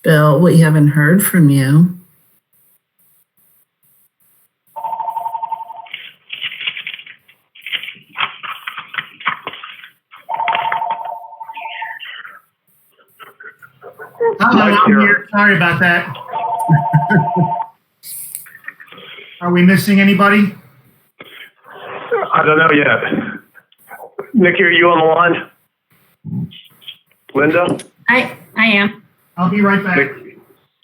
Bill, we haven't heard from you. I'm here. Sorry about that. Are we missing anybody? I don't know yet. Nikki, are you on the line? Linda? I am. I'll be right back.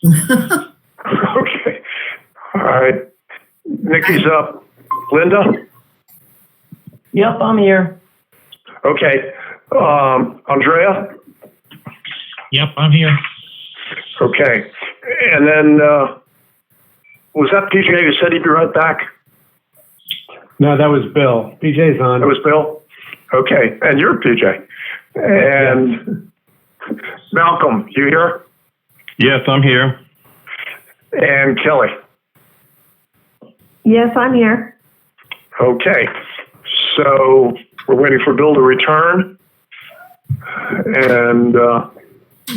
Okay. All right. Nikki's up. Linda? Yep, I'm here. Okay. Andrea? Yep, I'm here. Okay. And then, was that PJ who said he'd be right back? No, that was Bill. PJ's on. That was Bill? Okay. And you're PJ. And Malcolm, you here? Yes, I'm here. And Kelly? Yes, I'm here. Okay. So we're waiting for Bill to return. And then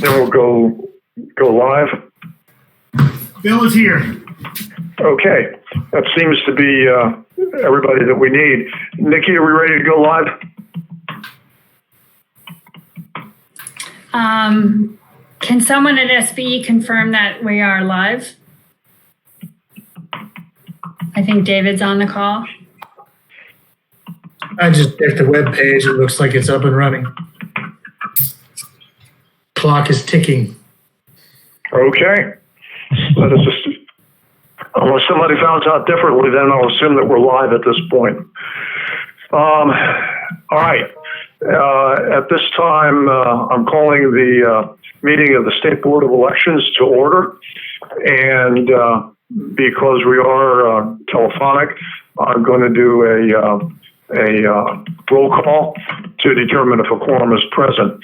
we'll go live. Bill is here. Okay. That seems to be everybody that we need. Nikki, are we ready to go live? Can someone at SBE confirm that we are live? I think David's on the call. I just checked the web page. It looks like it's up and running. Clock is ticking. Okay. Let us just, unless somebody finds out differently, then I'll assume that we're live at this point. All right. At this time, I'm calling the meeting of the State Board of Elections to order. And because we are telephonic, I'm going to do a roll call to determine if a quorum is present.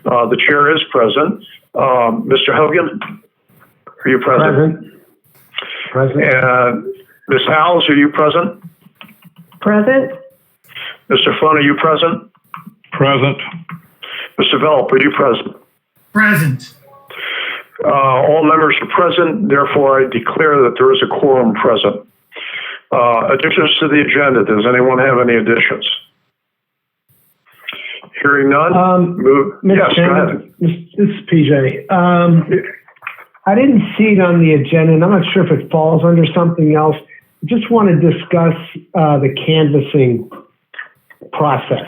The chair is present. Mr. Hogan, are you present? Present. And Ms. Howells, are you present? Present. Mr. Fun, are you present? Present. Mr. Velp, are you present? Present. All members are present. Therefore, I declare that there is a quorum present. Additions to the agenda. Does anyone have any additions? Hearing none. Move. Yes, go ahead. This is PJ. I didn't see it on the agenda, and I'm not sure if it falls under something else. I just want to discuss the canvassing process.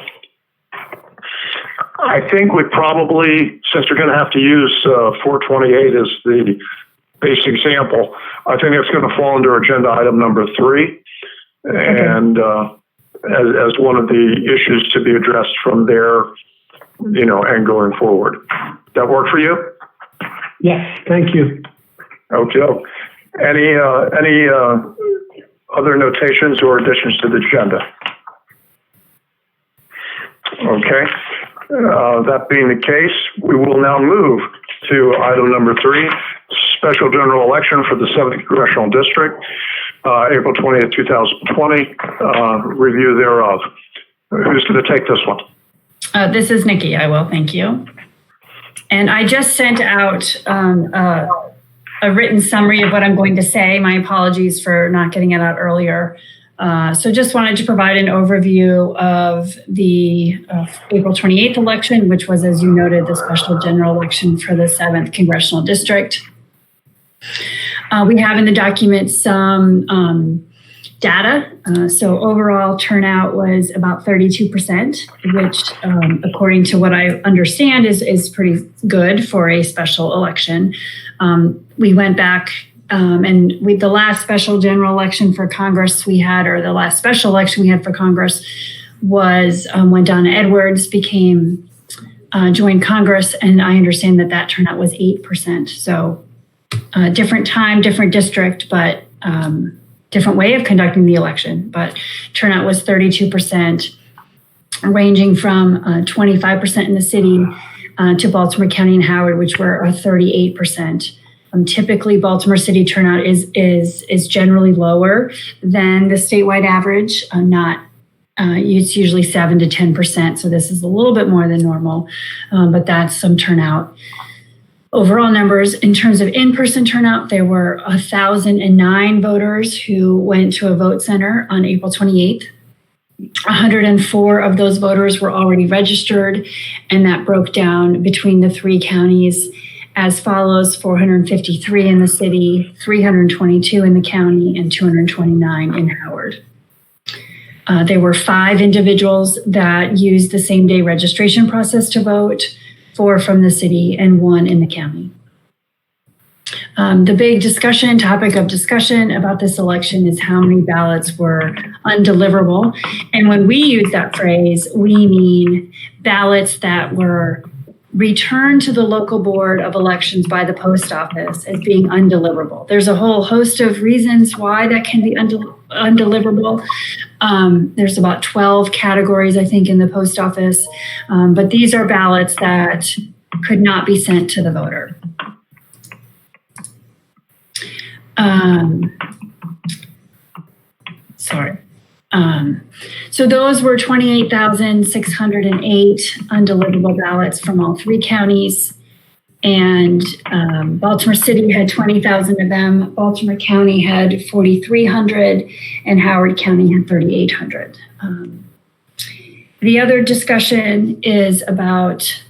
I think we probably, since we're going to have to use 428 as the base example, I think it's going to fall under agenda item number 3, and as one of the issues to be addressed from there, and going forward. That work for you? Yes, thank you. Okay. Any other notations or additions to the agenda? Okay. That being the case, we will now move to item number 3, special general election for the 7th Congressional District, April 20th, 2020, review thereof. Who's going to take this one? This is Nikki. I will. Thank you. And I just sent out a written summary of what I'm going to say. My apologies for not getting it out earlier. So just wanted to provide an overview of the April 28th election, which was, as you noted, the special general election for the 7th Congressional District. We have in the document some data. So overall turnout was about 32%, which according to what I understand is pretty good for a special election. We went back and the last special general election for Congress we had, or the last special election we had for Congress was when Donna Edwards joined Congress, and I understand that turnout was 8%. So different time, different district, but different way of conducting the election. But turnout was 32%, ranging from 25% in the city to Baltimore County and Howard, which were 38%. Typically, Baltimore City turnout is generally lower than the statewide average. It's usually 7 to 10%, so this is a little bit more than normal, but that's some turnout. overall numbers. In terms of in-person turnout, there were 1,009 voters who went to a vote center on April 28th. 104 of those voters were already registered, and that broke down between the 3 counties as follows: 453 in the city, 322 in the county, and 229 in Howard. There were 5 individuals that used the same-day registration process to vote, 4 from the city and 1 in the county. The big topic of discussion about this election is how many ballots were undeliverable. And when we use that phrase, we mean ballots that were returned to the local board of elections by the post office as being undeliverable. There's a whole host of reasons why that can be undeliverable. There's about 12 categories, I think, in the post office. But these are ballots that could not be sent to the voter. So those were 28,608 undeliverable ballots from all 3 counties. And Baltimore City had 20,000 of them. Baltimore County had 4,300, and Howard County had 3,800. The other discussion is about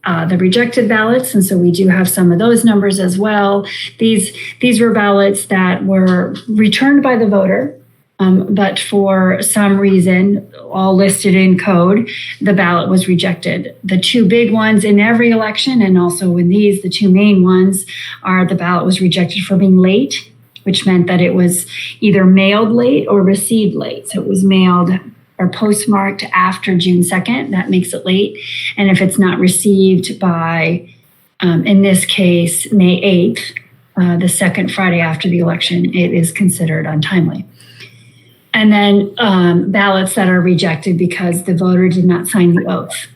the rejected ballots, and so we do have some of those numbers as well. These were ballots that were returned by the voter, but for some reason, all listed in code, the ballot was rejected. The 2 big ones in every election, and also in these, the 2 main ones, are the ballot was rejected for being late, which meant that it was either mailed late or received late. So it was mailed or postmarked after June 2nd, that makes it late. And if it's not received by, in this case, May 8th, the second Friday after the election, it is considered untimely. And then ballots that are rejected because the voter did not sign the oath.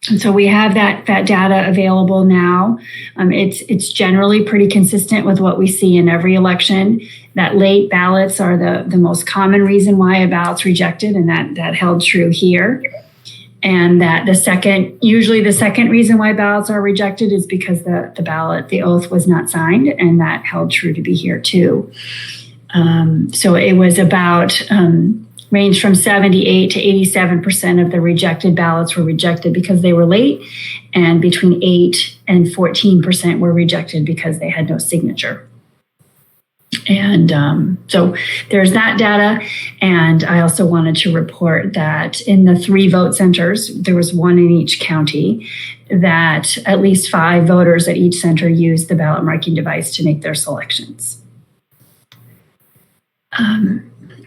And so we have that data available now. It's generally pretty consistent with what we see in every election, that late ballots are the most common reason why a ballot's rejected, and that held true here. And that usually the second reason why ballots are rejected is because the oath was not signed, and that held true to be here too. So it was about ranged from 78 to 87% of the rejected ballots were rejected because they were late, and between 8 and 14% were rejected because they had no signature. And so there's that data. And I also wanted to report that in the 3 vote centers, there was 1 in each county, that at least 5 voters at each center used the ballot marking device to make their selections.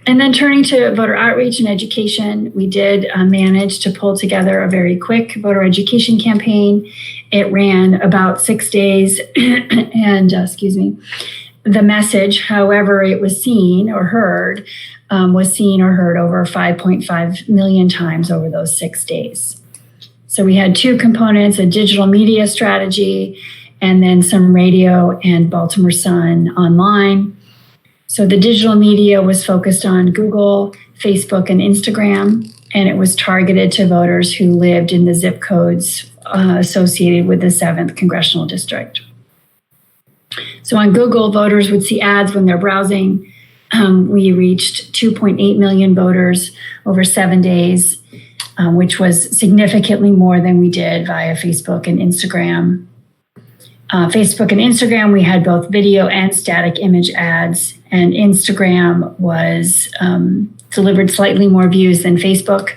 And then turning to voter outreach and education, we did manage to pull together a very quick voter education campaign. It ran about 6 days, and the message, however it was seen or heard, was seen or heard over 5.5 million times over those 6 days. So we had 2 components: a digital media strategy, and then some radio and Baltimore Sun online. So the digital media was focused on Google, Facebook, and Instagram, and it was targeted to voters who lived in the zip codes associated with the 7th Congressional District. So on Google, voters would see ads when they're browsing. We reached 2.8 million voters over 7 days, which was significantly more than we did via Facebook and Instagram. Facebook and Instagram, we had both video and static image ads, and Instagram was delivered slightly more views than Facebook,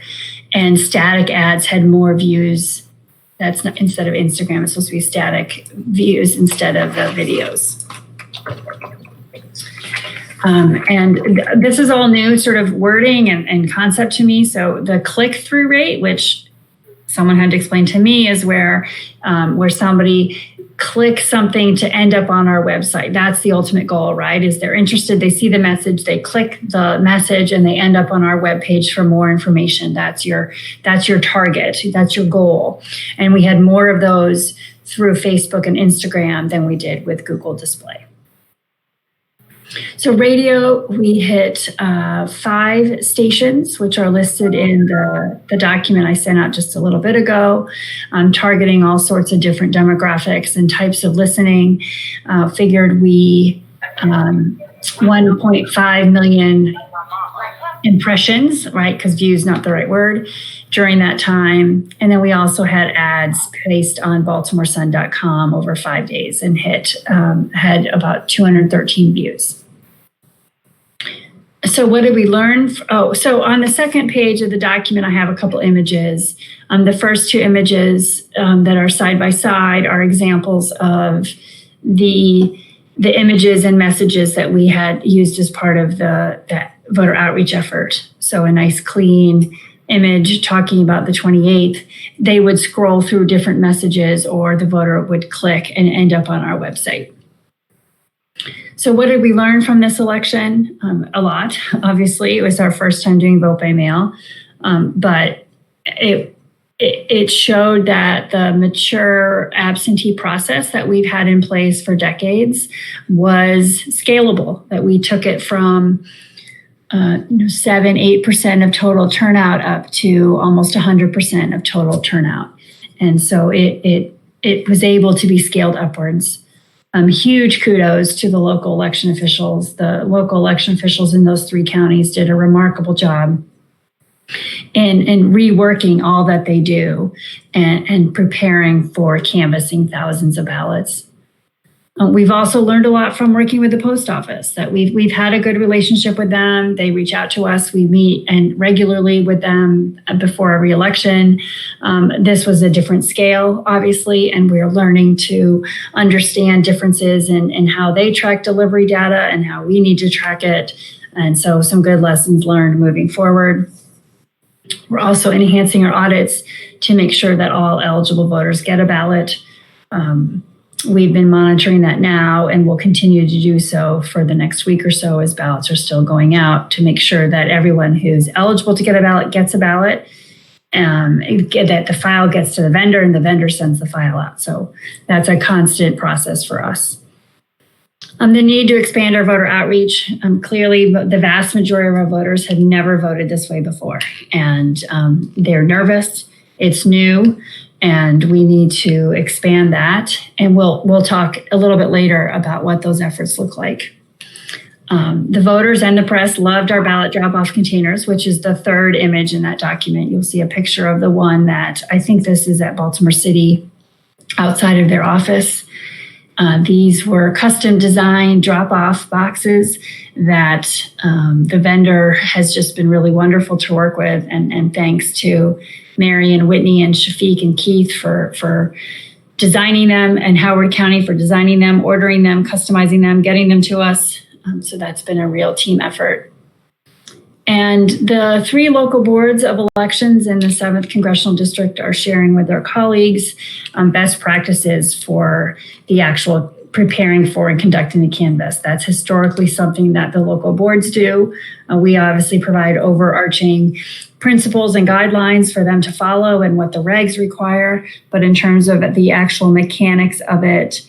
and static ads had more views. That's not, instead of Instagram, it's supposed to be static views instead of videos. And this is all new sort of wording and concept to me. So the click-through rate, which someone had to explain to me, is where somebody click something to end up on our website. That's the ultimate goal, right? Is they're interested, they see the message, they click the message, and they end up on our webpage for more information. That's your target, that's your goal. And we had more of those through Facebook and Instagram than we did with Google Display. So radio, we hit 5 stations, which are listed in the document I sent out just a little bit ago, targeting all sorts of different demographics and types of listening. Figured we 1.5 million impressions, right? Because view is not the right word, during that time. And then we also had ads placed on BaltimoreSun.com over 5 days and had about 213 views. So what did we learn? So on the second page of the document, I have a couple images. The first 2 images that are side by side are examples of the images and messages that we had used as part of that voter outreach effort. So a nice clean image talking about the 28th. They would scroll through different messages, or the voter would click and end up on our website. So what did we learn from this election? A lot. Obviously, it was our first time doing vote by mail, but it showed that the mature absentee process that we've had in place for decades was scalable, that we took it from 7-8% of total turnout up to almost 100% of total turnout. And so it was able to be scaled upwards. Huge kudos to the local election officials. The local election officials in those 3 counties did a remarkable job in reworking all that they do and preparing for canvassing thousands of ballots. We've also learned a lot from working with the post office, that we've had a good relationship with them. They reach out to us. We meet and regularly with them before every election. This was a different scale, obviously, and we're learning to understand differences in how they track delivery data and how we need to track it. And so some good lessons learned moving forward. We're also enhancing our audits to make sure that all eligible voters get a ballot. We've been monitoring that now and will continue to do so for the next week or so as ballots are still going out, to make sure that everyone who's eligible to get a ballot gets a ballot, that the file gets to the vendor and the vendor sends the file out. So that's a constant process for us. The need to expand our voter outreach. Clearly, the vast majority of our voters have never voted this way before, and they're nervous. It's new. And we need to expand that. And we'll talk a little bit later about what those efforts look like. The voters and the press loved our ballot drop-off containers, which is the 3rd image in that document. You'll see a picture of the one that, I think this is at Baltimore City, outside of their office. These were custom designed drop-off boxes that the vendor has just been really wonderful to work with. And thanks to Mary and Whitney and Shafiq and Keith for designing them, and Howard County for designing them, ordering them, customizing them, getting them to us. So that's been a real team effort. And the 3 local boards of elections in the 7th Congressional District are sharing with their colleagues best practices for the actual preparing for and conducting the canvass. That's historically something that the local boards do. We obviously provide overarching principles and guidelines for them to follow and what the regs require. But in terms of the actual mechanics of it,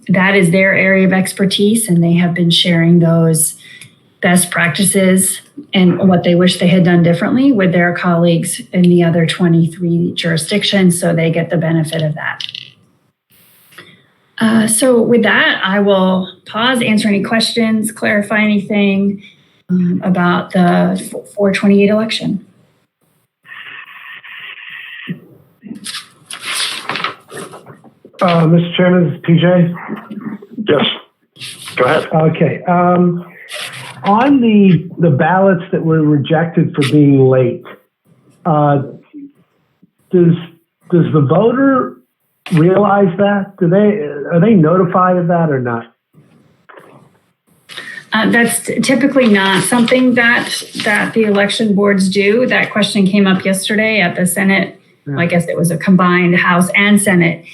that is their area of expertise, and they have been sharing those best practices and what they wish they had done differently with their colleagues in the other 23 jurisdictions, so they get the benefit of that. So with that, I will pause, answer any questions, clarify anything about the 428 election. Mr. Chairman, this is PJ. Yes. Go ahead. Okay. On the ballots that were rejected for being late, does the voter realize that? Are they notified of that or not? That's typically not something that the election boards do. That question came up yesterday at the Senate. I guess it was a combined House and Senate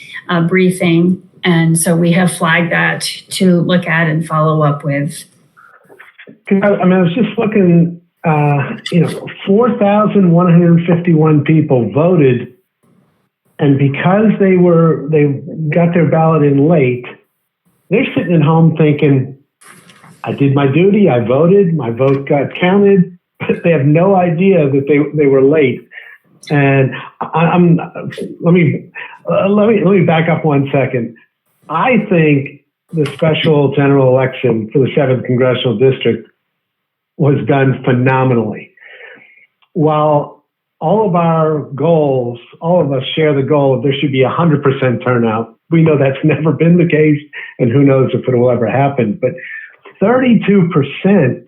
briefing. And so we have flagged that to look at and follow up with. I was just looking, 4,151 people voted. And because they got their ballot in late, they're sitting at home thinking, I did my duty. I voted. My vote got counted. But they have no idea that they were late. And let me back up 1 second. I think the special general election for the 7th Congressional District was done phenomenally. While all of our goals, all of us share the goal of there should be 100% turnout, we know that's never been the case, and who knows if it will ever happen. But 32%,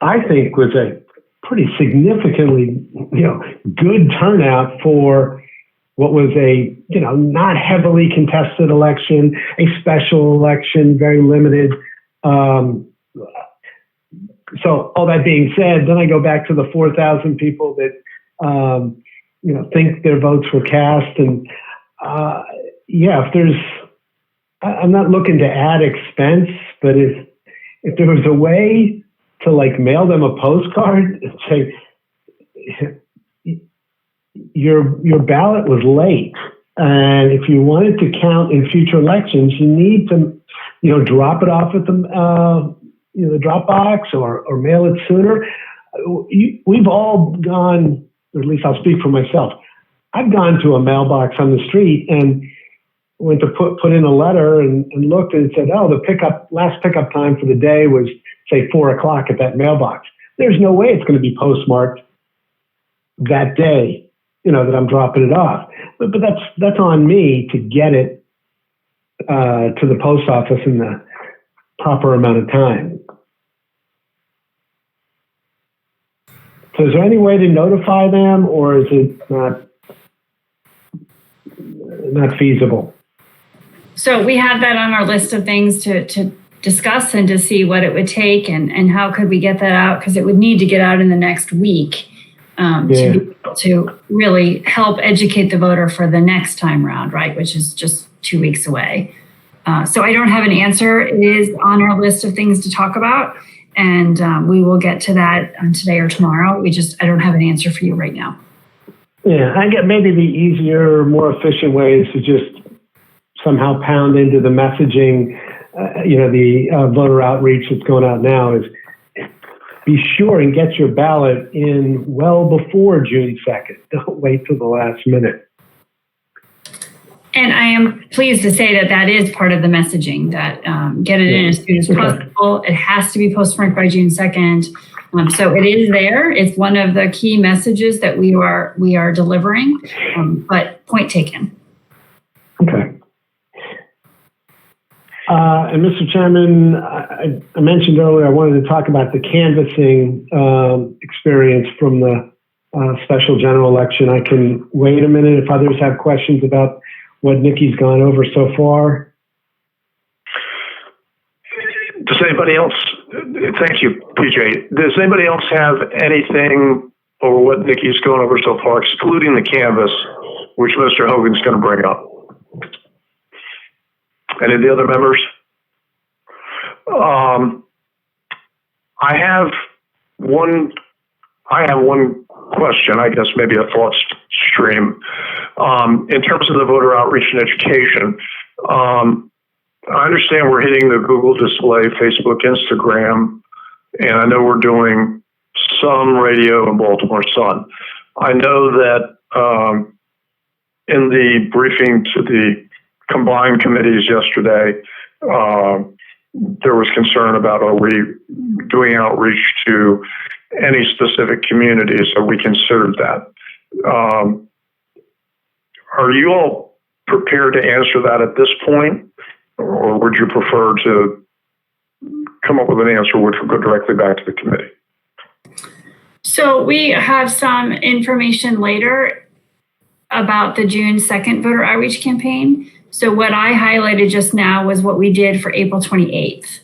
I think, was a pretty significantly, good turnout for what was a, not heavily contested election, a special election, very limited. So all that being said, then I go back to the 4,000 people that, think their votes were cast. And if there's, I'm not looking to add expense, but if there was a way to mail them a postcard and say, your ballot was late. And if you wanted to count in future elections, you need to, drop it off at the drop box or mail it sooner. We've all gone, or at least I'll speak for myself. I've gone to a mailbox on the street and went to put in a letter and looked and said, oh, the last pickup time for the day was, say, 4:00 at that mailbox. There's no way it's going to be postmarked that day, that I'm dropping it off. But that's on me to get it to the post office in the proper amount of time. So is there any way to notify them, or is it not feasible? So we have that on our list of things to discuss and to see what it would take and how could we get that out, because it would need to get out in the next week to be able to really help educate the voter for the next time round, right, which is just 2 weeks away. So I don't have an answer. It is on our list of things to talk about, and we will get to that today or tomorrow. I don't have an answer for you right now. Yeah, I get maybe the easier, more efficient way is to just somehow pound into the messaging, the voter outreach that's going out now is be sure and get your ballot in well before June 2nd. Don't wait till the last minute. And I am pleased to say that is part of the messaging, that get it in as soon as possible. It has to be postmarked by June 2nd. So it is there. It's one of the key messages that we are delivering, but point taken. Okay. And Mr. Chairman, I mentioned earlier I wanted to talk about the canvassing experience from the special general election. I can wait a minute if others have questions about what Nikki's gone over so far. Does anybody else, thank you, PJ. Does anybody else have anything over what Nikki's gone over so far, excluding the canvas, which Mr. Hogan's going to bring up? Any of the other members? I have one question, I guess maybe a thought stream. In terms of the voter outreach and education, I understand we're hitting the Google display, Facebook, Instagram, and I know we're doing some radio in Baltimore Sun. I know that in the briefing to the combined committees yesterday, there was concern about, are we doing outreach to any specific communities? So we considered that. Are you all prepared to answer that at this point, or would you prefer to come up with an answer which would go directly back to the committee? So we have some information later about the June 2nd voter outreach campaign. So what I highlighted just now was what we did for April 28th.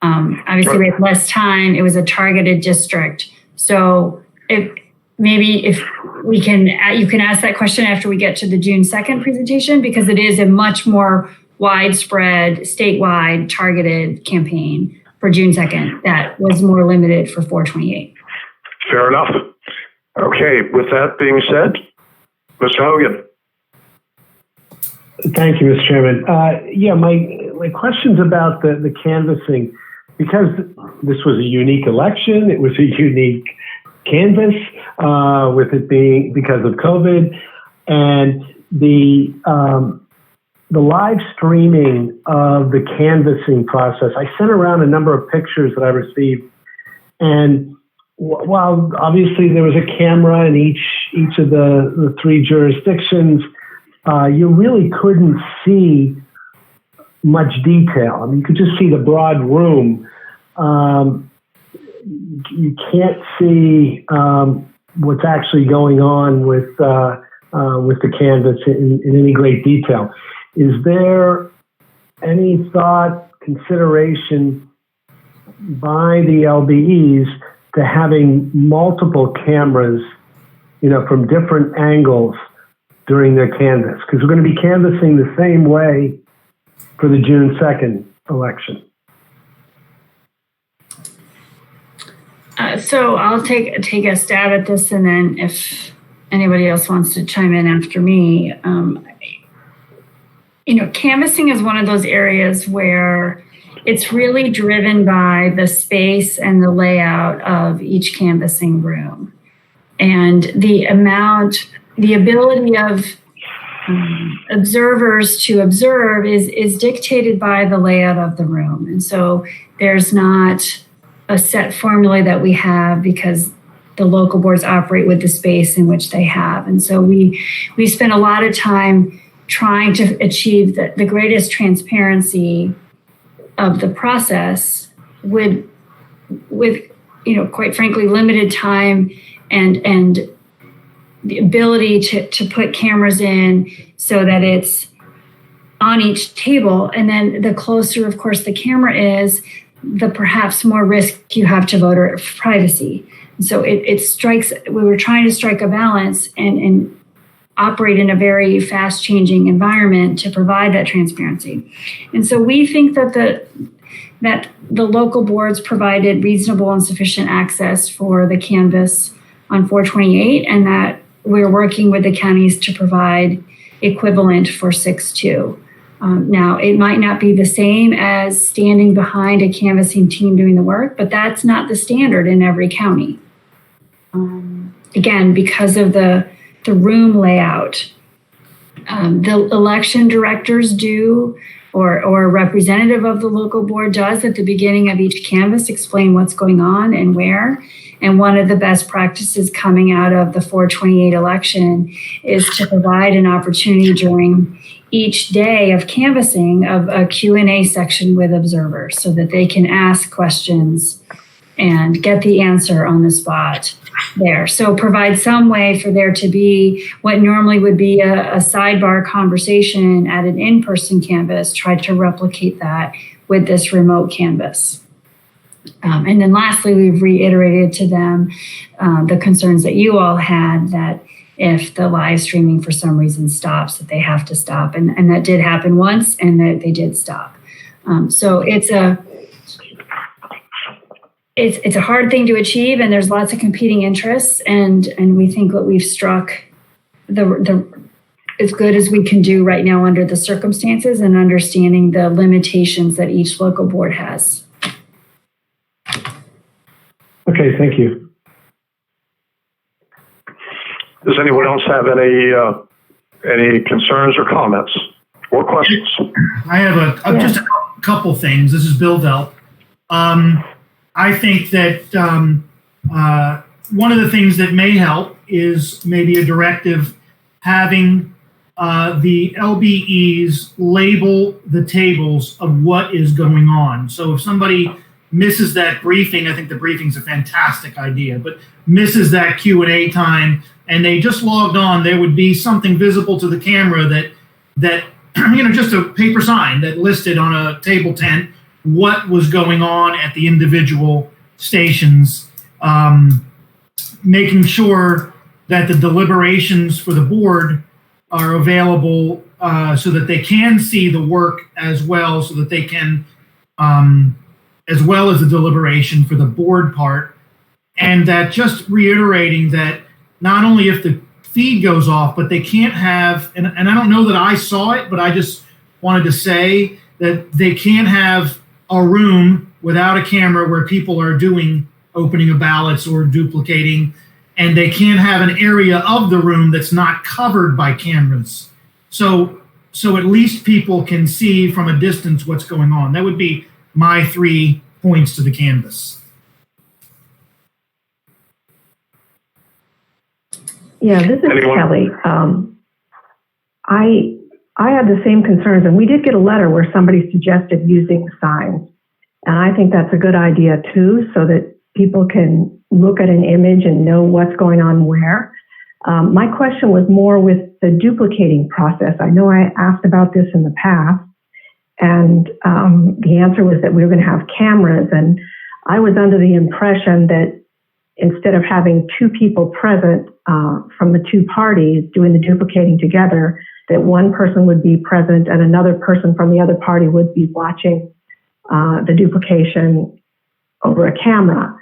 Obviously, we had less time. It was a targeted district. So if we can, you can ask that question after we get to the June 2nd presentation, because it is a much more widespread, statewide, targeted campaign for June 2nd that was more limited for 428. Fair enough. Okay, with that being said, Mr. Hogan. Thank you, Mr. Chairman. My question's about the canvassing. because this was a unique election, it was a unique canvas, with it being because of COVID, and the live streaming of the canvassing process. I sent around a number of pictures that I received, and while obviously there was a camera in each of the three jurisdictions, you really couldn't see much detail. I mean, you could just see the broad room. You can't see what's actually going on with the canvas in any great detail. Is there any thought, consideration by the LBEs to having multiple cameras, from different angles during their canvass? Because we're going to be canvassing the same way for the June 2nd election. So I'll take a stab at this, and then if anybody else wants to chime in after me, canvassing is one of those areas where it's really driven by the space and the layout of each canvassing room, and the ability of observers to observe is dictated by the layout of the room. And so there's not a set formula that we have because the local boards operate with the space in which they have. And so we spend a lot of time trying to achieve the greatest transparency of the process with quite frankly, limited time and the ability to put cameras in so that it's on each table. And then the closer, of course, the camera is, the perhaps more risk you have to voter privacy. And so we were trying to strike a balance and operate in a very fast changing environment to provide that transparency. And so we think that the local boards provided reasonable and sufficient access for the canvas on 428, and that we're working with the counties to provide equivalent for 6-2. Now, it might not be the same as standing behind a canvassing team doing the work, but that's not the standard in every county. Again, because of the room layout, the election directors do, or a representative of the local board does at the beginning of each canvass explain what's going on and where. And one of the best practices coming out of the 428 election is to provide an opportunity during each day of canvassing of a Q&A section with observers so that they can ask questions and get the answer on the spot there. So provide some way for there to be what normally would be a sidebar conversation at an in-person canvass, try to replicate that with this remote canvass. And then lastly, we've reiterated to them the concerns that you all had, that if the live streaming for some reason stops, that they have to stop. And that did happen once, and that they did stop. So it's a hard thing to achieve, and there's lots of competing interests. And we think what we've struck the as good as we can do right now under the circumstances and understanding the limitations that each local board has. Okay, thank you. Does anyone else have any concerns or comments or questions? I have just a couple things. This is Bill Velt. I think that one of the things that may help is maybe a directive having the LBEs label the tables of what is going on. So if somebody misses that briefing, I think the briefing's a fantastic idea, but misses that Q&A time and they just logged on, there would be something visible to the camera that just a paper sign that listed on a table tent what was going on at the individual stations, making sure that the deliberations for the board are available so that they can see the work as well, so that they can, as well as the deliberation for the board part. And that just reiterating that not only if the feed goes off, but they can't have, and I don't know that I saw it, but I just wanted to say that they can't have a room without a camera where people are doing opening of ballots or duplicating, and they can't have an area of the room that's not covered by cameras. So at least people can see from a distance what's going on. That would be my 3 points to the canvas. Yeah, this is Anyone? Kelly. I had the same concerns, and we did get a letter where somebody suggested using signs. And I think that's a good idea too, so that people can look at an image and know what's going on where. My question was more with the duplicating process. I know I asked about this in the past, and the answer was that we were going to have cameras. And I was under the impression that instead of having 2 people present from the 2 parties doing the duplicating together, that one person would be present and another person from the other party would be watching the duplication over a camera.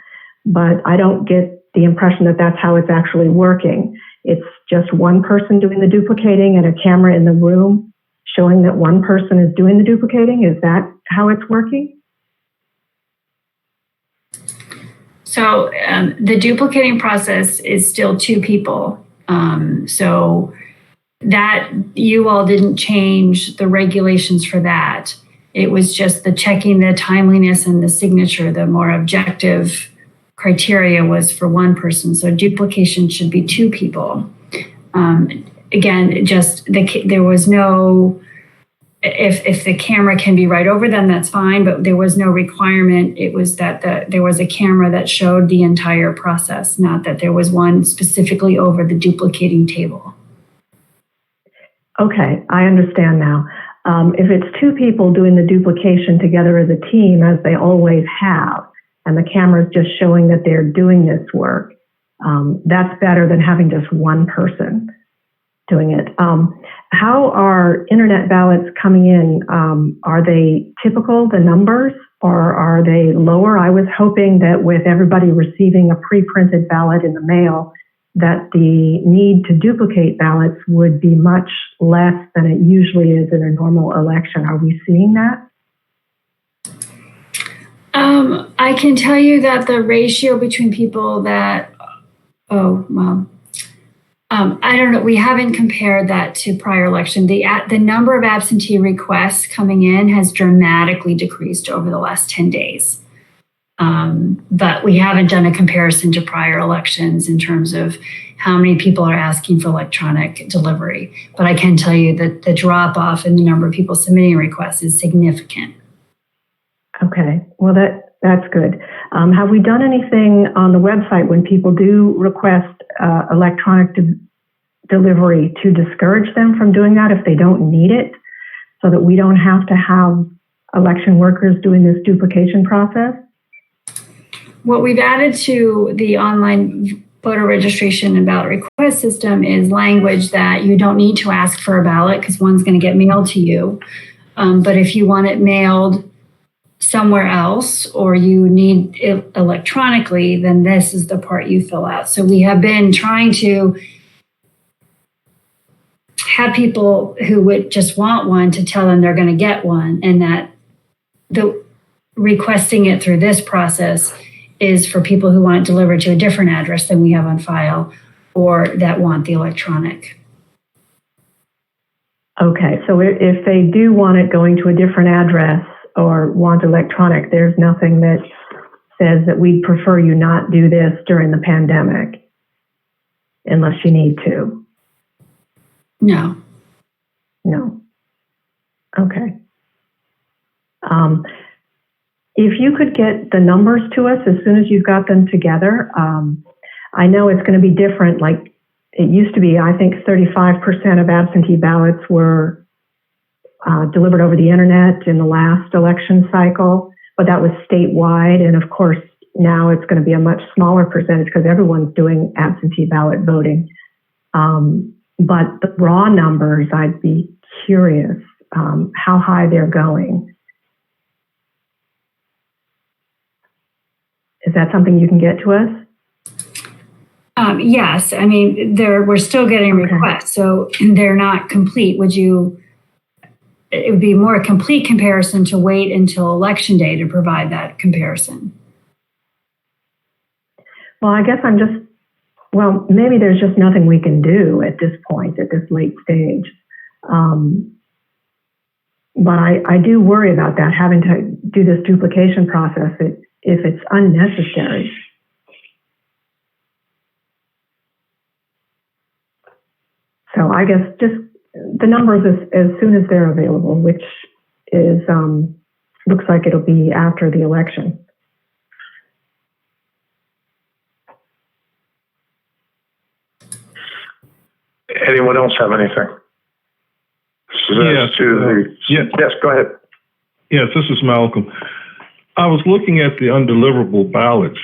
But I don't get the impression that that's how it's actually working. It's just one person doing the duplicating and a camera in the room showing that one person is doing the duplicating. Is that how it's working? So the duplicating process is still 2 people. So that you all didn't change the regulations for that. It was just the checking the timeliness and the signature. The more objective criteria was for one person. So duplication should be 2 people. Again, just there was no, if the camera can be right over them, that's fine, but there was no requirement. It was that there was a camera that showed the entire process, not that there was one specifically over the duplicating table. Okay, I understand now. If it's 2 people doing the duplication together as a team, as they always have, and the camera is just showing that they're doing this work, that's better than having just one person doing it. How are internet ballots coming in? Are they typical, the numbers, or are they lower? I was hoping that with everybody receiving a pre-printed ballot in the mail, that the need to duplicate ballots would be much less than it usually is in a normal election. Are we seeing that? I can tell you that the ratio between people that, I don't know. We haven't compared that to prior election. The number of absentee requests coming in has dramatically decreased over the last 10 days. But we haven't done a comparison to prior elections in terms of how many people are asking for electronic delivery. But I can tell you that the drop off in the number of people submitting requests is significant. Okay, well that's good. Have we done anything on the website when people do request electronic delivery to discourage them from doing that if they don't need it, so that we don't have to have election workers doing this duplication process? What we've added to the online voter registration and ballot request system is language that you don't need to ask for a ballot because one's going to get mailed to you. But if you want it mailed somewhere else or you need it electronically, then this is the part you fill out. So we have been trying to have people who would just want one to tell them they're going to get one, and that the requesting it through this process is for people who want it delivered to a different address than we have on file or that want the electronic. Okay, so if they do want it going to a different address or want electronic, there's nothing that says that we'd prefer you not do this during the pandemic unless you need to. No. No. Okay. If you could get the numbers to us as soon as you've got them together, I know it's going to be different. Like it used to be, I think 35% of absentee ballots were delivered over the internet in the last election cycle, but that was statewide. And of course, now it's going to be a much smaller percentage because everyone's doing absentee ballot voting. But the raw numbers, I'd be curious how high they're going. Is that something you can get to us? Yes. I mean, we're still getting requests, so they're not complete. it would be more a complete comparison to wait until election day to provide that comparison. Well, I guess maybe there's just nothing we can do at this point, at this late stage. But I do worry about that, having to do this duplication process if it's unnecessary. So I guess just the numbers as soon as they're available, which is looks like it'll be after the election. Anyone else have anything? Yes. Yes, go ahead. Yes, this is Malcolm. I was looking at the undeliverable ballots.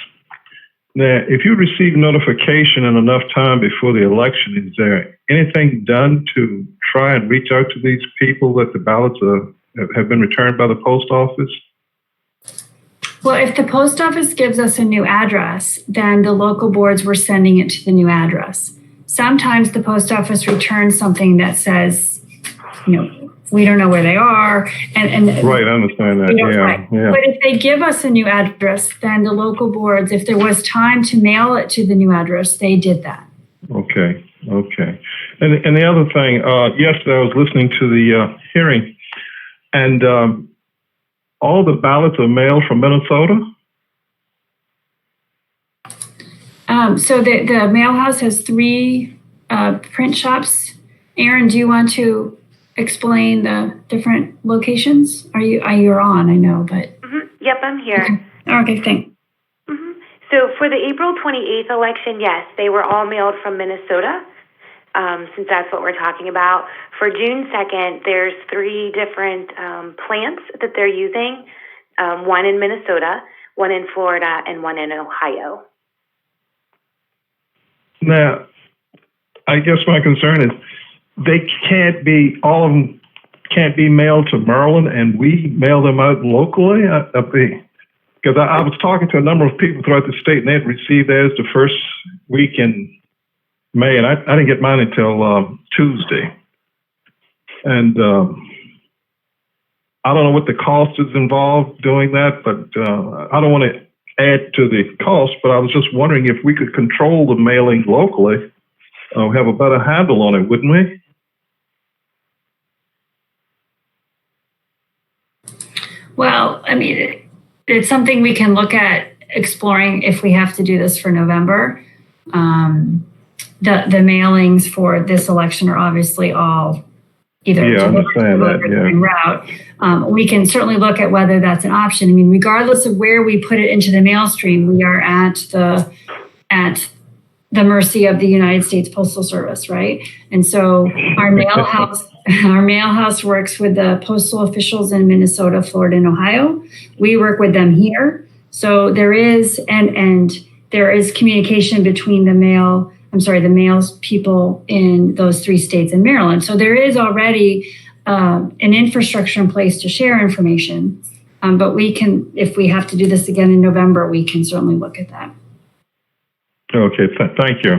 Now, if you receive notification in enough time before the election, is there anything done to try and reach out to these people that the ballots have been returned by the post office? Well, if the post office gives us a new address, then the local boards were sending it to the new address. Sometimes the post office returns something that says, we don't know where they are. And right, I understand that. Yeah. But if they give us a new address, then the local boards, if there was time to mail it to the new address, they did that. Okay. And the other thing, yesterday I was listening to the hearing, and all the ballots are mailed from Minnesota? So the mail house has 3 print shops. Aaron, do you want to explain the different locations? You're on, I know, but. Mm-hmm. Yep, I'm here. Okay, thanks. Mm-hmm. So for the April 28th election, yes, they were all mailed from Minnesota, since that's what we're talking about. For June 2nd, there's 3 different plants that they're using, one in Minnesota, one in Florida, and one in Ohio. Now, I guess my concern is all of them can't be mailed to Maryland and we mail them out locally? Because I was talking to a number of people throughout the state and they had received theirs the first week in May, and I didn't get mine until Tuesday. And I don't know what the cost is involved doing that, but I don't want to add to the cost, but I was just wondering if we could control the mailing locally, have a better handle on it, wouldn't we? Well, I mean, it's something we can look at exploring if we have to do this for November. The mailings for this election are obviously all either route. We can certainly look at whether that's an option. I mean, regardless of where we put it into the mail stream, we are at the mercy of the United States Postal Service, right? And so our mail house works with the postal officials in Minnesota, Florida, and Ohio. We work with them here. So there is there is communication between the mails people in those 3 states in Maryland. So there is already an infrastructure in place to share information. But we can, if we have to do this again in November, we can certainly look at that. Okay, thank you.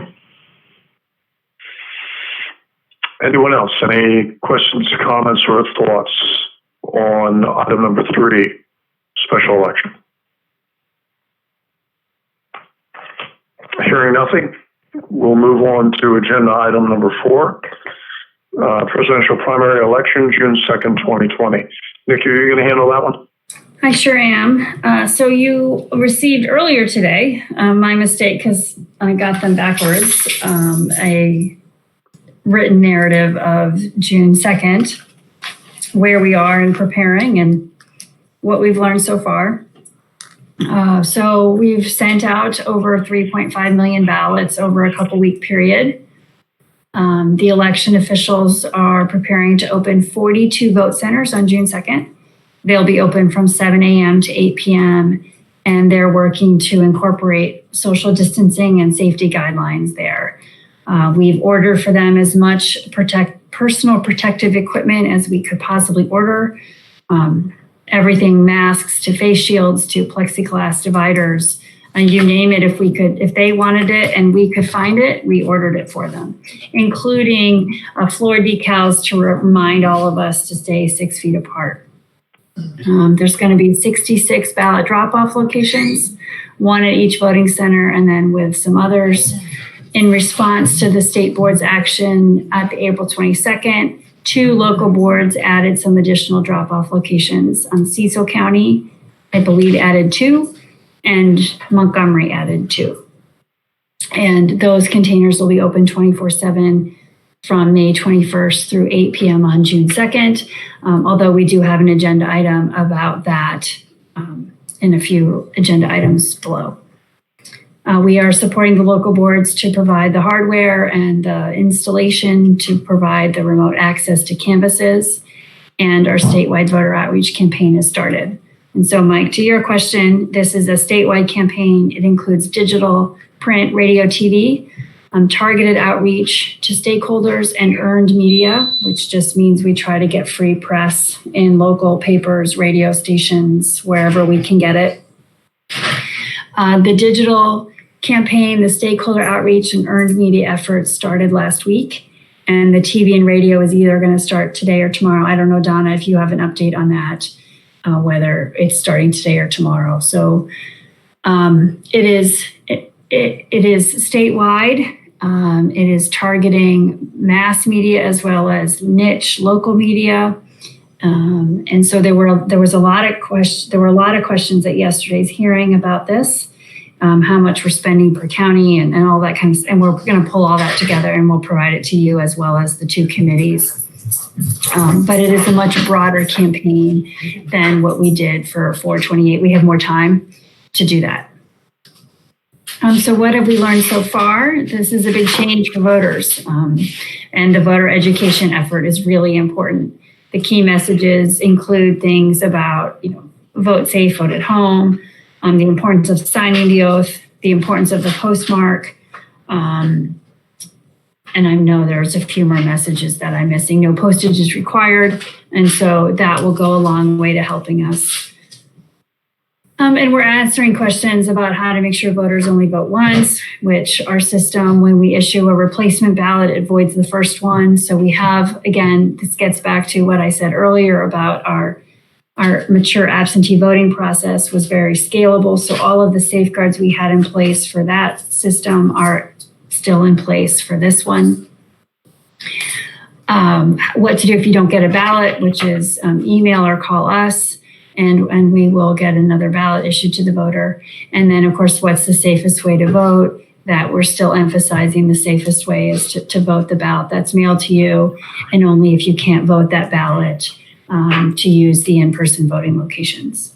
Anyone else? Any questions, comments, or thoughts on item number 3, special election? Hearing nothing, we'll move on to agenda item number 4, presidential primary election, June 2nd, 2020. Nikki, are you going to handle that one? I sure am. So you received earlier today, my mistake because I got them backwards, a written narrative of June 2nd, where we are in preparing and what we've learned so far. So we've sent out over 3.5 million ballots over a couple-week period. The election officials are preparing to open 42 vote centers on June 2nd. They'll be open from 7 a.m. to 8 p.m., and they're working to incorporate social distancing and safety guidelines there. We've ordered for them as much personal protective equipment as we could possibly order. Everything masks to face shields to plexiglass dividers, You name it, if they wanted it and we could find it, we ordered it for them, including floor decals to remind all of us to stay 6 feet apart. There's going to be 66 ballot drop-off locations, 1 at each voting center, and then with some others. In response to the state board's action at the April 22nd, 2 local boards added some additional drop-off locations. Cecil County, I believe, added 2, and Montgomery added 2. And those containers will be open 24/7 from May 21st through 8 p.m. on June 2nd, although we do have an agenda item about that in a few agenda items below. We are supporting the local boards to provide the hardware and the installation to provide the remote access to canvases, and our statewide voter outreach campaign has started. And so, Mike, to your question, this is a statewide campaign. It includes digital, print, radio, TV, targeted outreach to stakeholders, and earned media, which just means we try to get free press in local papers, radio stations, wherever we can get it. The digital campaign, the stakeholder outreach, and earned media efforts started last week, and the TV and radio is either going to start today or tomorrow. I don't know, Donna, if you have an update on that. Whether it's starting today or tomorrow. So it is statewide. It is targeting mass media as well as niche local media. And so there were a lot of questions at yesterday's hearing about this, how much we're spending per county and all that kind of. And we're going to pull all that together and we'll provide it to you as well as the 2 committees. But it is a much broader campaign than what we did for 428. We have more time to do that. So what have we learned so far? This is a big change for voters, and the voter education effort is really important. The key messages include things about, vote safe, vote at home, the importance of signing the oath, the importance of the postmark, and I know there's a few more messages that I'm missing. No postage is required. And so that will go a long way to helping us. And we're answering questions about how to make sure voters only vote once, which our system, when we issue a replacement ballot, it voids the first one. So we have, again, this gets back to what I said earlier about our mature absentee voting process was very scalable. So all of the safeguards we had in place for that system are still in place for this one. What to do if you don't get a ballot, which is email or call us, and we will get another ballot issued to the voter. And then, of course, what's the safest way to vote? That we're still emphasizing the safest way is to vote the ballot that's mailed to you, and only if you can't vote that ballot to use the in-person voting locations.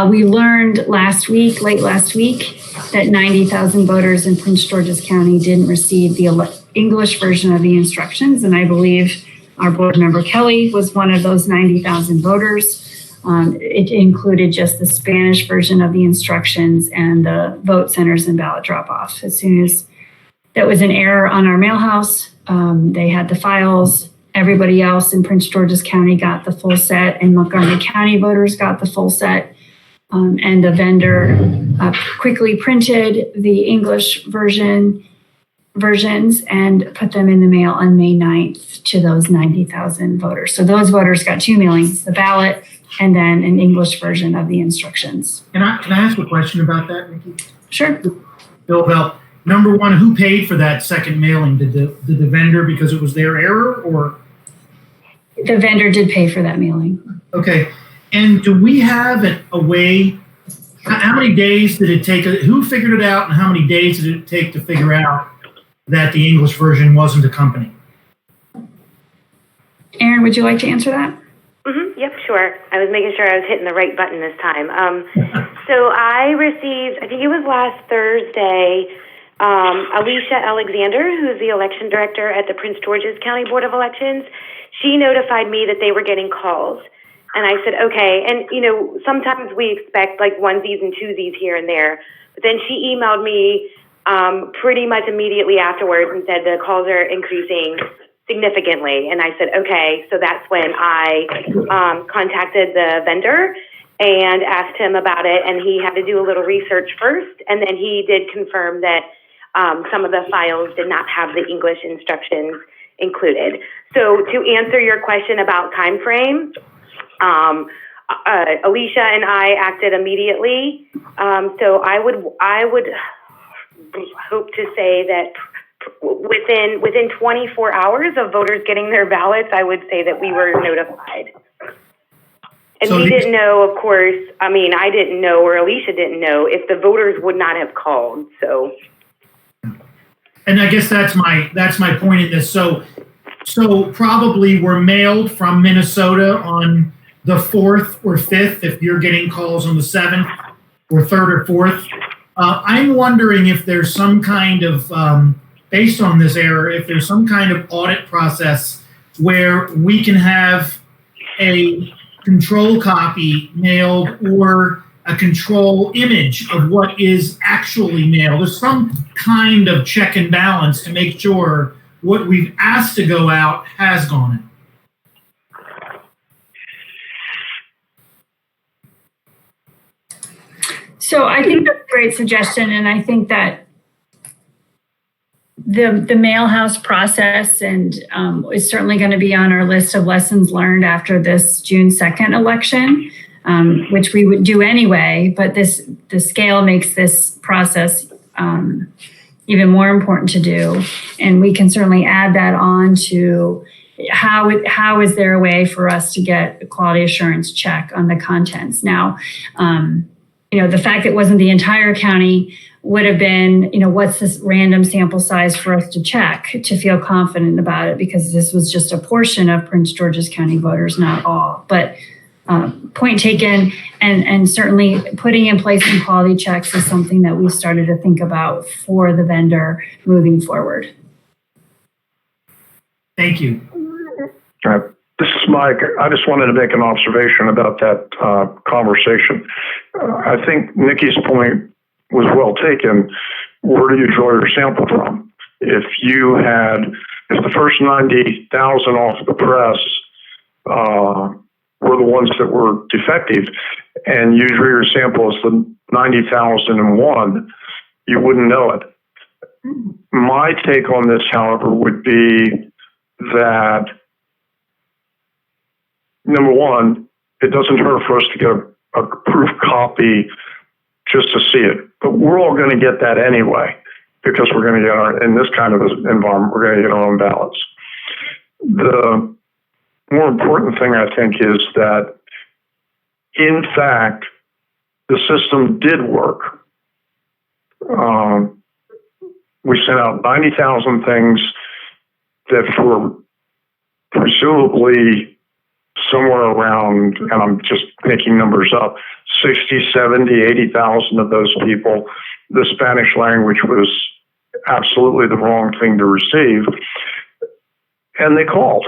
We learned late last week, that 90,000 voters in Prince George's County didn't receive the English version of the instructions, and I believe our board member Kelly was one of those 90,000 voters. It included just the Spanish version of the instructions and the vote centers and ballot drop-off. As soon as that was an error on our mail house, they had the files. Everybody else in Prince George's County got the full set, and Montgomery County voters got the full set. And the vendor quickly printed the English versions and put them in the mail on May 9th to those 90,000 voters. So those voters got 2 mailings, the ballot and then an English version of the instructions. Can I ask a question about that, Nikki? Sure. Bill Bell, number one, who paid for that second mailing? Did the vendor because it was their error, or? The vendor did pay for that mailing. Okay. And do we have a way, how many days did it take, who figured it out, and how many days did it take to figure out that the English version wasn't accompanied? Aaron, would you like to answer that? Yep, sure. I was making sure I was hitting the right button this time. So I received, I think it was last Thursday, Alicia Alexander, who's the election director at the Prince George's County Board of Elections. She notified me that they were getting calls. And I said, okay. And, sometimes we expect like onesies and twosies here and there. But then she emailed me pretty much immediately afterwards and said the calls are increasing significantly. And I said, okay. So that's when I contacted the vendor and asked him about it, and he had to do a little research first, and then he did confirm that some of the files did not have the English instructions included. So to answer your question about time frame, Alicia and I acted immediately. So I would hope to say that within 24 hours of voters getting their ballots, I would say that we were notified. And So we didn't know, of course, I mean, I didn't know, or Alicia didn't know, if the voters would not have called, so. And I guess that's my point in this. So probably were mailed from Minnesota on the 4th or 5th, if you're getting calls on the 7th or 3rd or 4th. I'm wondering if there's some kind of, based on this error, if there's some kind of audit process where we can have a control copy mailed or a control image of what is actually mailed. There's some kind of check and balance to make sure what we've asked to go out has gone out. So I think that's a great suggestion, and I think that the mail house process and is certainly going to be on our list of lessons learned after this June 2nd election, which we would do anyway, but the scale makes this process even more important to do. And we can certainly add that on to how is there a way for us to get a quality assurance check on the contents. Now, the fact that it wasn't the entire county would have been, what's this random sample size for us to check to feel confident about it, because this was just a portion of Prince George's County voters, not all. But point taken, and certainly putting in place some quality checks is something that we started to think about for the vendor moving forward. Thank you. This is Mike. I just wanted to make an observation about that conversation. I think Nikki's point was well taken. Where do you draw your sample from? If the first 90,000 off the press were the ones that were defective, and you drew your sample as the 90,001, you wouldn't know it. My take on this, however, would be that, number one, it doesn't hurt for us to get a proof copy just to see it. But we're all going to get that anyway, because we're going to get in this kind of environment, we're going to get our own ballots. The more important thing, I think, is that, in fact, the system did work. We sent out 90,000 things that were presumably somewhere around, and I'm just making numbers up, 60, 70, 80,000 of those people, the Spanish language was absolutely the wrong thing to receive. And they called.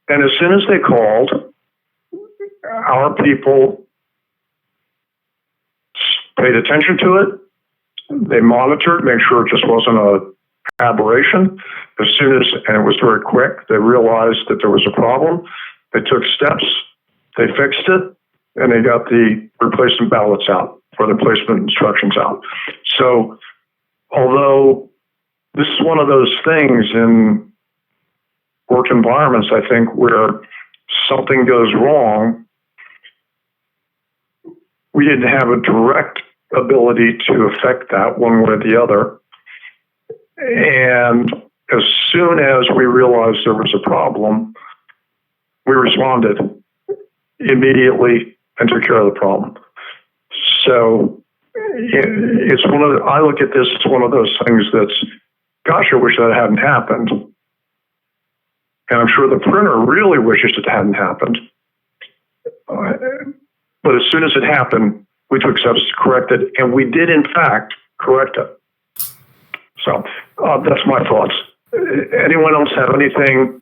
And as soon as they called, our people paid attention to it. They monitored, made sure it just wasn't an aberration. And it was very quick, they realized that there was a problem. They took steps, they fixed it, and they got the replacement ballots out, or the placement instructions out. So, although this is one of those things in work environments, I think, where something goes wrong, we didn't have a direct ability to affect that one way or the other. And as soon as we realized there was a problem, we responded immediately and took care of the problem. So it's I look at this as one of those things that's, gosh, I wish that hadn't happened. And I'm sure the printer really wishes it hadn't happened. But as soon as it happened, we took steps to correct it, and we did, in fact, correct it. So that's my thoughts. Anyone else have anything,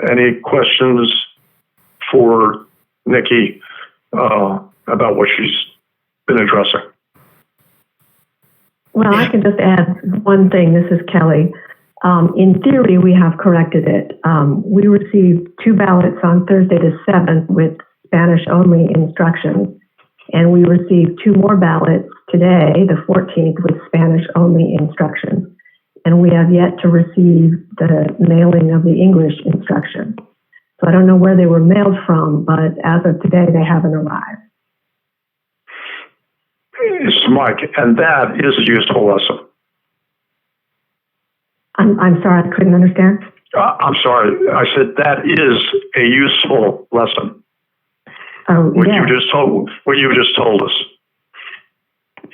any questions for Nikki about what she's been addressing? Well, I can just add one thing. This is Kelly. In theory, we have corrected it. We received 2 ballots on Thursday the 7th with Spanish only instructions. And we received 2 more ballots today, the 14th, with Spanish only instructions. And we have yet to receive the mailing of the English instruction. So I don't know where they were mailed from, but as of today, they haven't arrived. It's Mike, and that is a useful lesson. I'm sorry, I couldn't understand. I'm sorry. I said that is a useful lesson. Oh, What yeah. you just told us,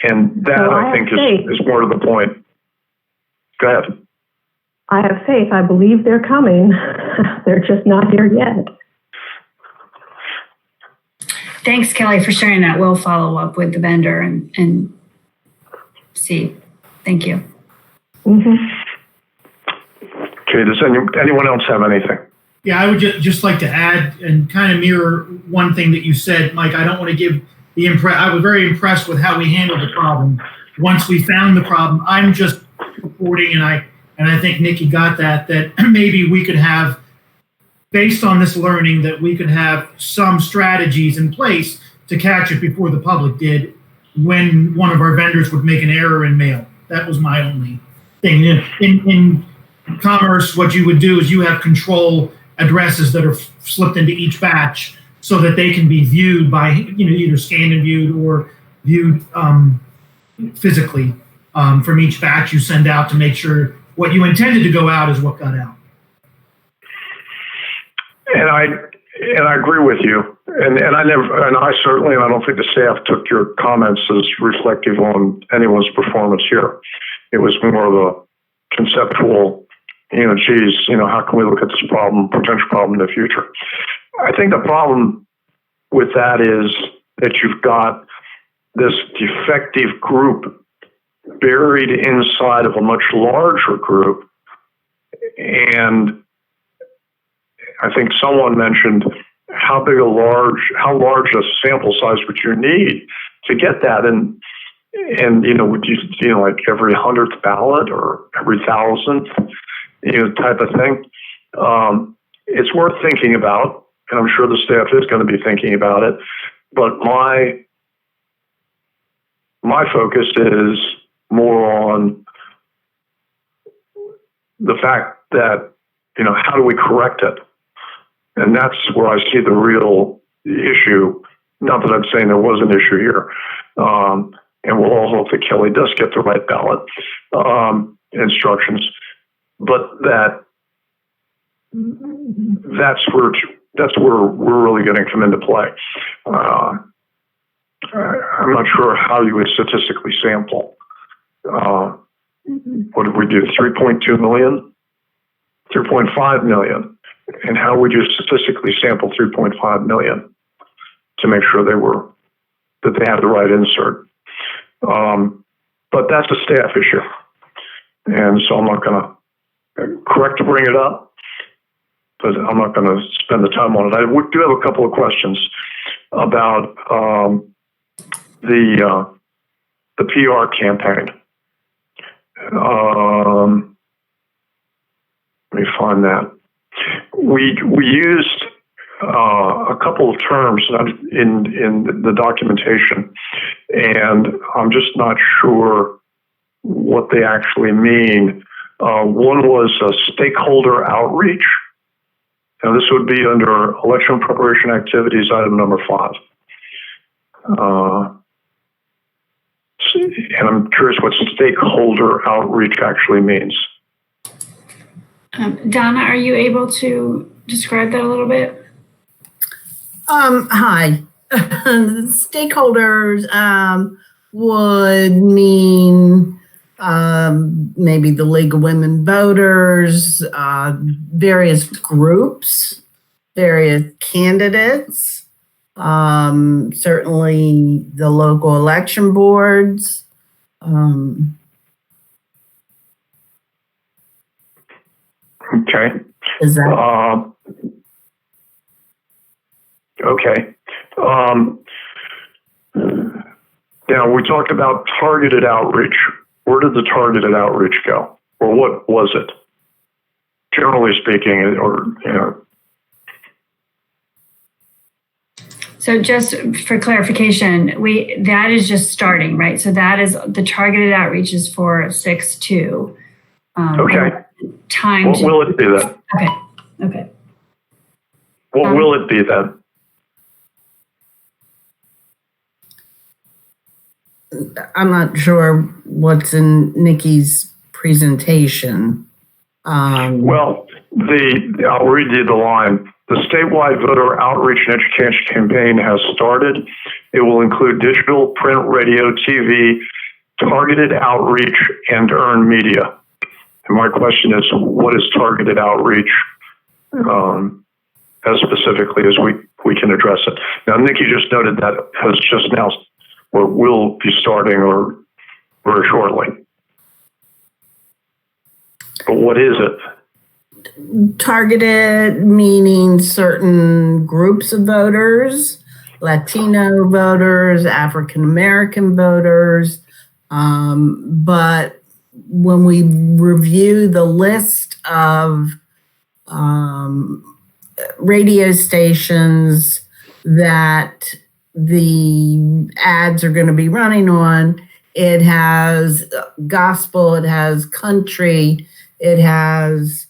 and that So I think is more to the point. Go ahead. I have faith. I believe they're coming. They're just not here yet. Thanks, Kelly, for sharing that. We'll follow up with the vendor and see. Thank you. Mm-hmm. Okay. Does anyone else have anything? Yeah, I would just like to add and kind of mirror one thing that you said, Mike. I don't want to give the I was very impressed with how we handled the problem. Once we found the problem, I'm just reporting, and I think Nikki got that maybe we could have, based on this learning, that we could have some strategies in place to catch it before the public did when one of our vendors would make an error in mail. That was my only thing. In commerce, what you would do is you have control addresses that are slipped into each batch so that they can be viewed by, either scanned and viewed or viewed physically from each batch you send out to make sure what you intended to go out is what got out. And I agree with you. And I certainly, and I don't think the staff took your comments as reflective on anyone's performance here. It was more of a conceptual, how can we look at this potential problem in the future? I think the problem with that is that you've got this defective group buried inside of a much larger group. And I think someone mentioned how large a sample size would you need to get that? And would you, like every 100th ballot or every 1,000th, type of thing? It's worth thinking about, and I'm sure the staff is going to be thinking about it. But my focus is more on the fact that, how do we correct it? And that's where I see the real issue. Not that I'm saying there was an issue here. And we'll all hope that Kelly does get the right ballot instructions. But that's where we're really going to come into play. I'm not sure how you would statistically sample. What did we do? 3.2 million? 3.5 million. And how would you statistically sample 3.5 million to make sure that they had the right insert? But that's a staff issue. And so I'm not going to correct to bring it up, but I'm not going to spend the time on it. I do have a couple of questions about the PR campaign. Let me find that. We used a couple of terms in the documentation, and I'm just not sure what they actually mean. One was stakeholder outreach. Now, this would be under election preparation activities, item number 5. And I'm curious what stakeholder outreach actually means. Donna, are you able to describe that a little bit? Hi. Stakeholders would mean maybe the League of Women Voters, various groups, various candidates, certainly the local election boards. Okay. Is that? Okay. Now, we talked about targeted outreach. Where did the targeted outreach go? Or what was it? Generally speaking, or, So just for clarification, that is just starting, right? So that is the targeted outreach is for 6/2. Okay. Time. What will it be then? Okay. What will it be then? I'm not sure what's in Nikki's presentation. Well, I'll read you the line. The statewide voter outreach and education campaign has started. It will include digital, print, radio, TV, targeted outreach, and earned media. And my question is, what is targeted outreach as specifically as we can address it? Now, Nikki just noted that has just now or will be starting or very shortly. But what is it? Targeted meaning certain groups of voters, Latino voters, African American voters. But when we review the list of radio stations that the ads are going to be running on, it has gospel, it has country, it has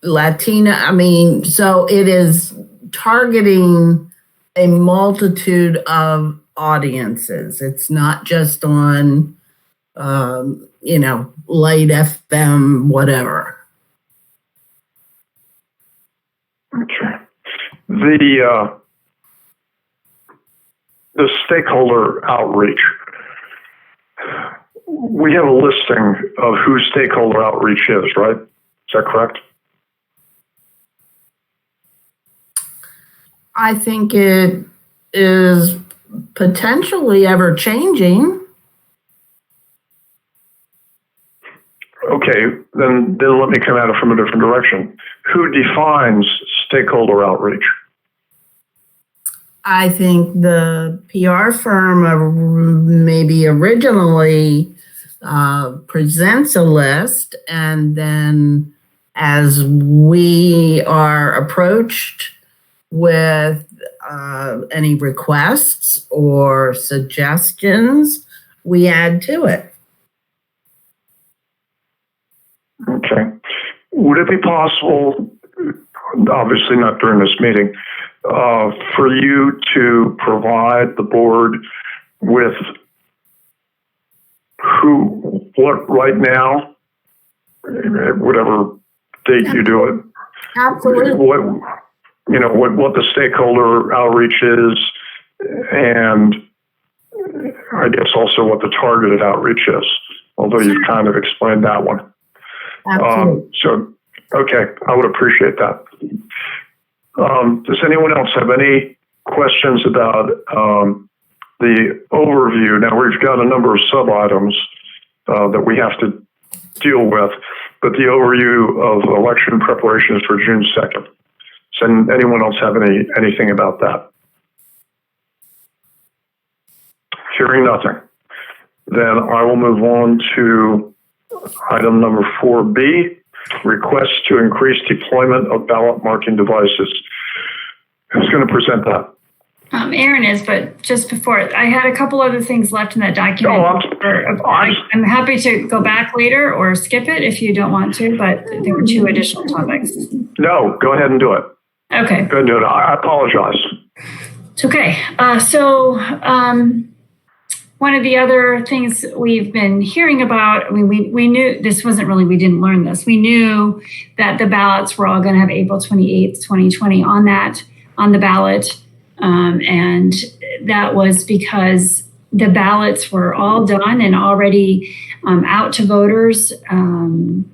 Latina. So it is targeting a multitude of audiences. It's not just on, Light FM, whatever. Okay. The stakeholder outreach. We have a listing of who stakeholder outreach is, right? Is that correct? I think it is potentially ever changing. Okay, then let me come at it from a different direction. Who defines stakeholder outreach? I think the PR firm maybe originally presents a list, and then as we are approached with any requests or suggestions, we add to it. Okay. Would it be possible, obviously not during this meeting, for you to provide the board with what right now, whatever date you do it, Absolutely. what the stakeholder outreach is, and I guess also what the targeted outreach is, although you've kind of explained that one. Absolutely. Okay, I would appreciate that. Does anyone else have any questions about the overview? Now, we've got a number of sub-items that we have to deal with, but the overview of election preparations for June 2nd. Does anyone else have anything about that? Hearing nothing, then I will move on to item number 4B, requests to increase deployment of ballot marking devices. Who's going to present that? Aaron is, but just before, I had a couple other things left in that document. I'm happy to go back later or skip it if you don't want to, but there were 2 additional topics. No, go ahead and do it. Okay. Go ahead and do it. I apologize. It's okay. One of the other things we've been hearing about, we knew this wasn't really, we didn't learn this. We knew that the ballots were all going to have April 28th, 2020 on the ballot. And that was because the ballots were all done and already out to voters. And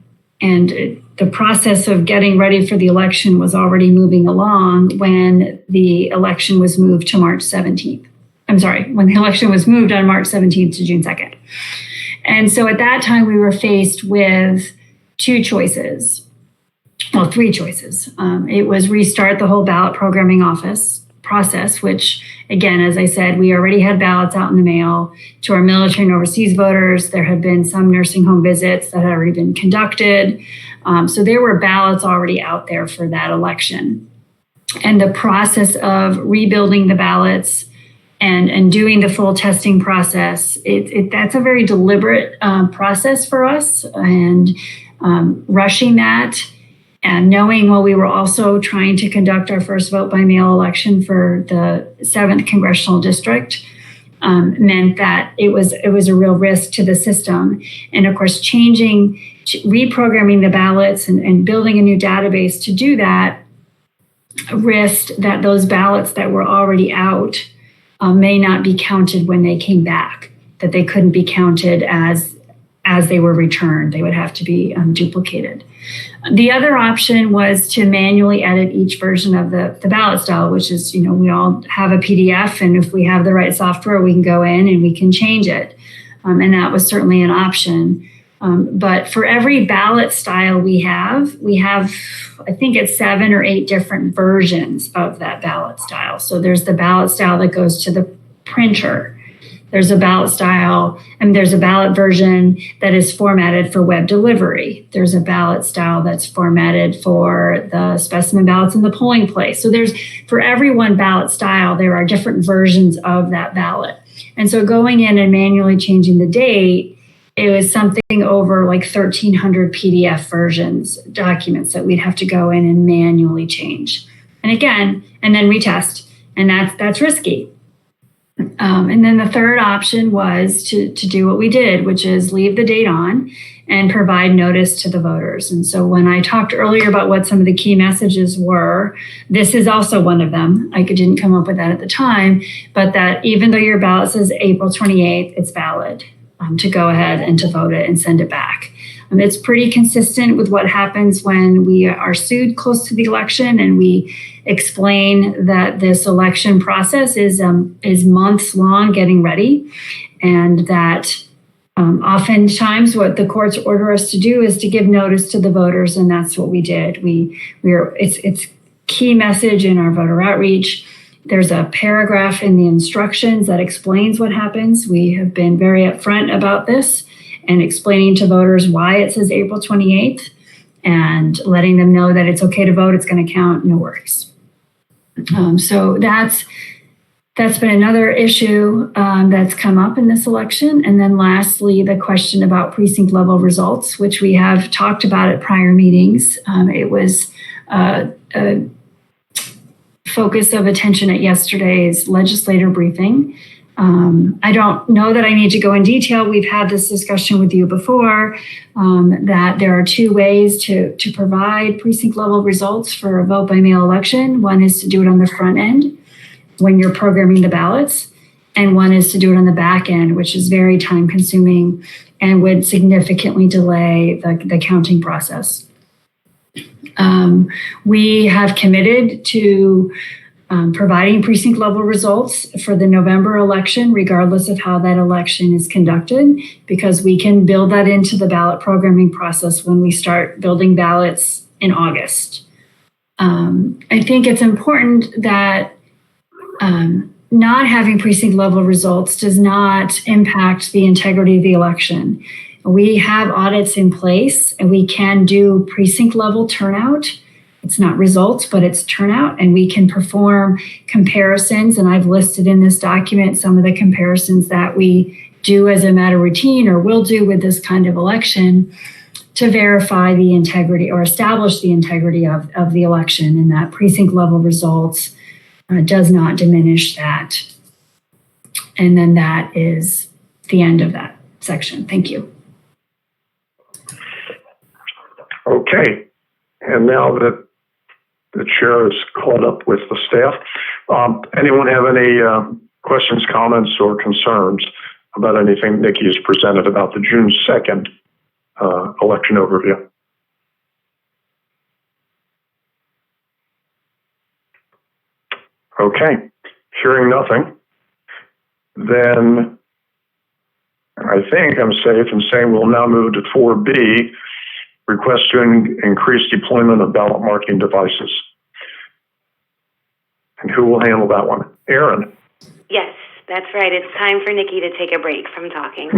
the process of getting ready for the election was already moving along when the election was moved to March 17th. I'm sorry, when the election was moved on March 17th to June 2nd. And so at that time, we were faced with 2 choices. Well, 3 choices. It was restart the whole ballot programming office process, which, again, as I said, we already had ballots out in the mail to our military and overseas voters. There had been some nursing home visits that had already been conducted. So there were ballots already out there for that election. and the process of rebuilding the ballots and doing the full testing process, that's a very deliberate process for us, and rushing that and knowing while we were also trying to conduct our first vote by mail election for the 7th Congressional District meant that it was a real risk to the system. And of course, reprogramming the ballots and building a new database to do that risked that those ballots that were already out may not be counted when they came back, that they couldn't be counted as they were returned. They would have to be duplicated. The other option was to manually edit each version of the ballot style, which is, we all have a PDF, and if we have the right software, we can go in and we can change it. And that was certainly an option. But for every ballot style we have, I think it's 7 or 8 different versions of that ballot style. So there's the ballot style that goes to the printer. There's a ballot style, and there's a ballot version that is formatted for web delivery. There's a ballot style that's formatted for the specimen ballots in the polling place. So for every one ballot style, there are different versions of that ballot. And so going in and manually changing the date, it was something over like 1,300 PDF documents that we'd have to go in and manually change. And then retest. And that's risky. And then the third option was to do what we did, which is leave the date on and provide notice to the voters. And so when I talked earlier about what some of the key messages were, this is also one of them. I didn't come up with that at the time, but that even though your ballot says April 28th, it's valid to go ahead and to vote it and send it back. It's pretty consistent with what happens when we are sued close to the election, and we explain that this election process is months long getting ready, and that oftentimes what the courts order us to do is to give notice to the voters, and that's what we did. It's key message in our voter outreach. There's a paragraph in the instructions that explains what happens. We have been very upfront about this and explaining to voters why it says April 28th and letting them know that it's okay to vote, it's going to count, no worries. So that's been another issue that's come up in this election. And then lastly, the question about precinct level results, which we have talked about at prior meetings. It was a focus of attention at yesterday's legislator briefing. I don't know that I need to go in detail. We've had this discussion with you before, that there are 2 ways to provide precinct level results for a vote by mail election. One is to do it on the front end when you're programming the ballots, and one is to do it on the back end, which is very time consuming and would significantly delay the counting process. We have committed to providing precinct level results for the November election, regardless of how that election is conducted, because we can build that into the ballot programming process when we start building ballots in August. I think it's important that not having precinct level results does not impact the integrity of the election. We have audits in place, and we can do precinct level turnout. It's not results, but it's turnout, and we can perform comparisons. And I've listed in this document some of the comparisons that we do as a matter of routine or will do with this kind of election to verify the integrity or establish the integrity of the election, and that precinct level results does not diminish that. And then that is the end of that section. Thank you. Okay. And now that the chair is caught up with the staff, anyone have any questions, comments, or concerns about anything Nikki has presented about the June 2nd election overview? Okay. Hearing nothing, then I think I'm safe in saying we'll now move to 4B, request to increase deployment of ballot marking devices. And who will handle that one? Aaron. Yes, that's right. It's time for Nikki to take a break from talking.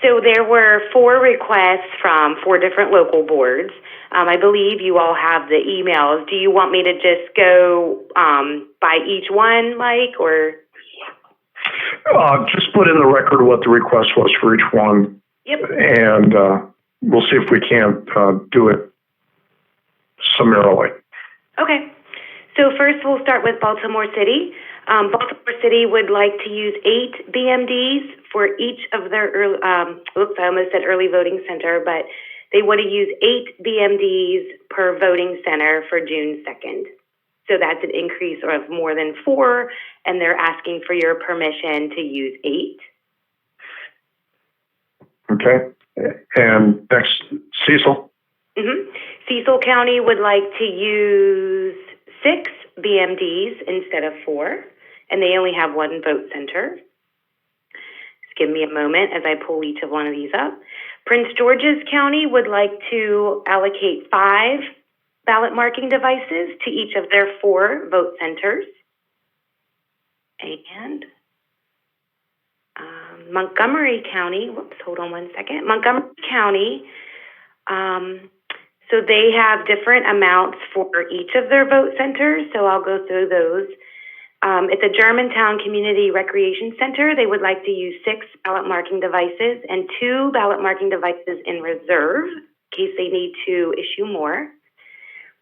So there were 4 requests from 4 different local boards. I believe you all have the emails. Do you want me to just go by each one, Mike, or? Just put in the record what the request was for each one. Yep. And we'll see if we can't do it summarily. Okay. So first we'll start with Baltimore City. Baltimore City would like to use 8 BMDs for each of their early, I almost said early voting center, but they want to use 8 BMDs per voting center for June 2nd. So that's an increase of more than 4, and they're asking for your permission to use 8. Okay. And next, Cecil. Mm-hmm. Cecil County would like to use 6 BMDs instead of 4, and they only have 1 vote center. Just give me a moment as I pull each of one of these up. Prince George's County would like to allocate 5 ballot marking devices to each of their 4 vote centers. And Montgomery County, hold on one second. Montgomery County, so they have different amounts for each of their vote centers, so I'll go through those. At the Germantown Community Recreation Center, they would like to use 6 ballot marking devices and 2 ballot marking devices in reserve in case they need to issue more.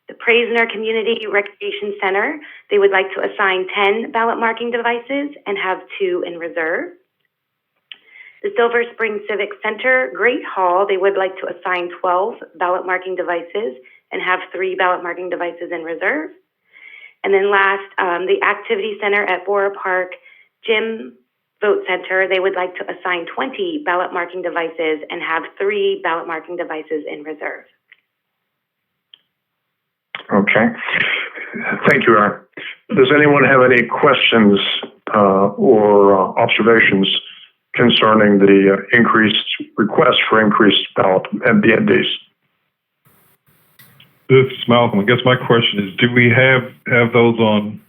The Praisner Community Recreation Center, they would like to assign 10 ballot marking devices and have 2 in reserve. The Silver Spring Civic Center Great Hall, they would like to assign 12 ballot marking devices and have 3 ballot marking devices in reserve. And then last, the Activity Center at Bora Park Gym Vote Center, they would like to assign 20 ballot marking devices and have 3 ballot marking devices in reserve. Okay. Thank you, Aaron. Does anyone have any questions or observations concerning the increased request for increased ballot and BMDs? This is Malcolm. I guess my question is: do we have those on?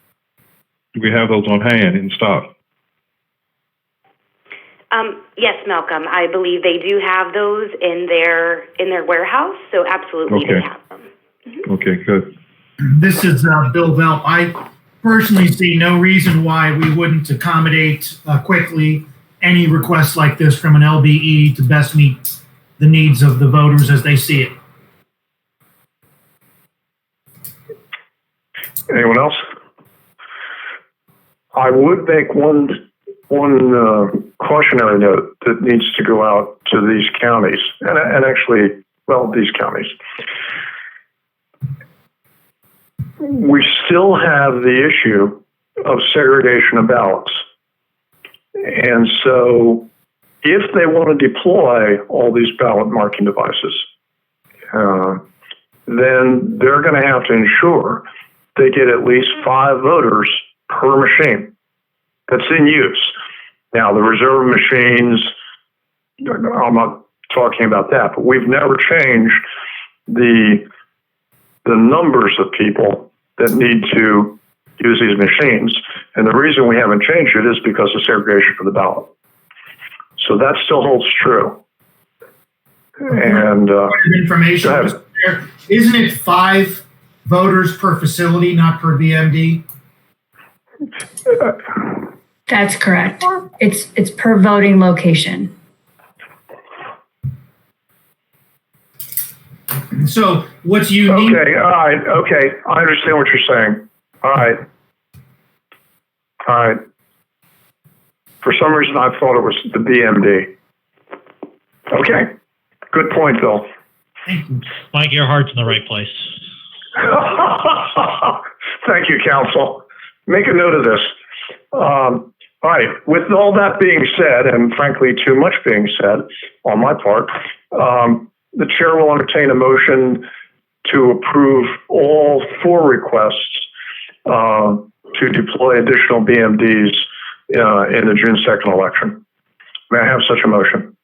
Do we have those on hand in stock? Yes, Malcolm. I believe they do have those in their warehouse. So absolutely, Okay. they have them. Mm-hmm. Okay, good. This is Bill Velp. I personally see no reason why we wouldn't accommodate quickly any requests like this from an LBE to best meet the needs of the voters as they see it. Anyone else? I would make one cautionary note that needs to go out to these counties, and actually, well, these counties. We still have the issue of segregation of ballots. And so if they want to deploy all these ballot marking devices, then they're going to have to ensure they get at least 5 voters per machine that's in use. Now, the reserve machines, I'm not talking about that, but we've never changed the numbers of people that need to use these machines. And the reason we haven't changed it is because of segregation for the ballot. So that still holds true. And information. Isn't it 5 voters per facility, not per BMD? That's correct. It's per voting location. So what's unique? Okay, all right, okay. I understand what you're saying. All right. For some reason, I thought it was the BMD. Okay, good point, Bill. Mike, your heart's in the right place. Thank you, counsel. Make a note of this. All right, with all that being said, and frankly, too much being said on my part, the chair will entertain a motion to approve all 4 requests to deploy additional BMDs in the June 2nd election. May I have such a motion?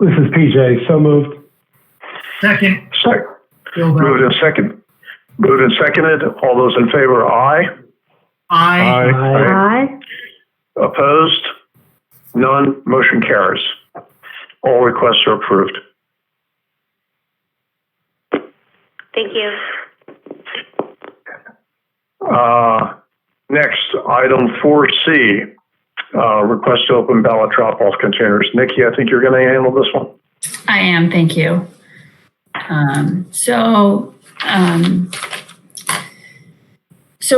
This is PJ. So moved. Second. Moved and seconded. All those in favor, aye. Aye. Aye. Opposed? None. Motion carries. All requests are approved. Thank you. Next, item 4C, request to open ballot drop-off containers. Nikki, I think you're going to handle this one. I am, thank you. So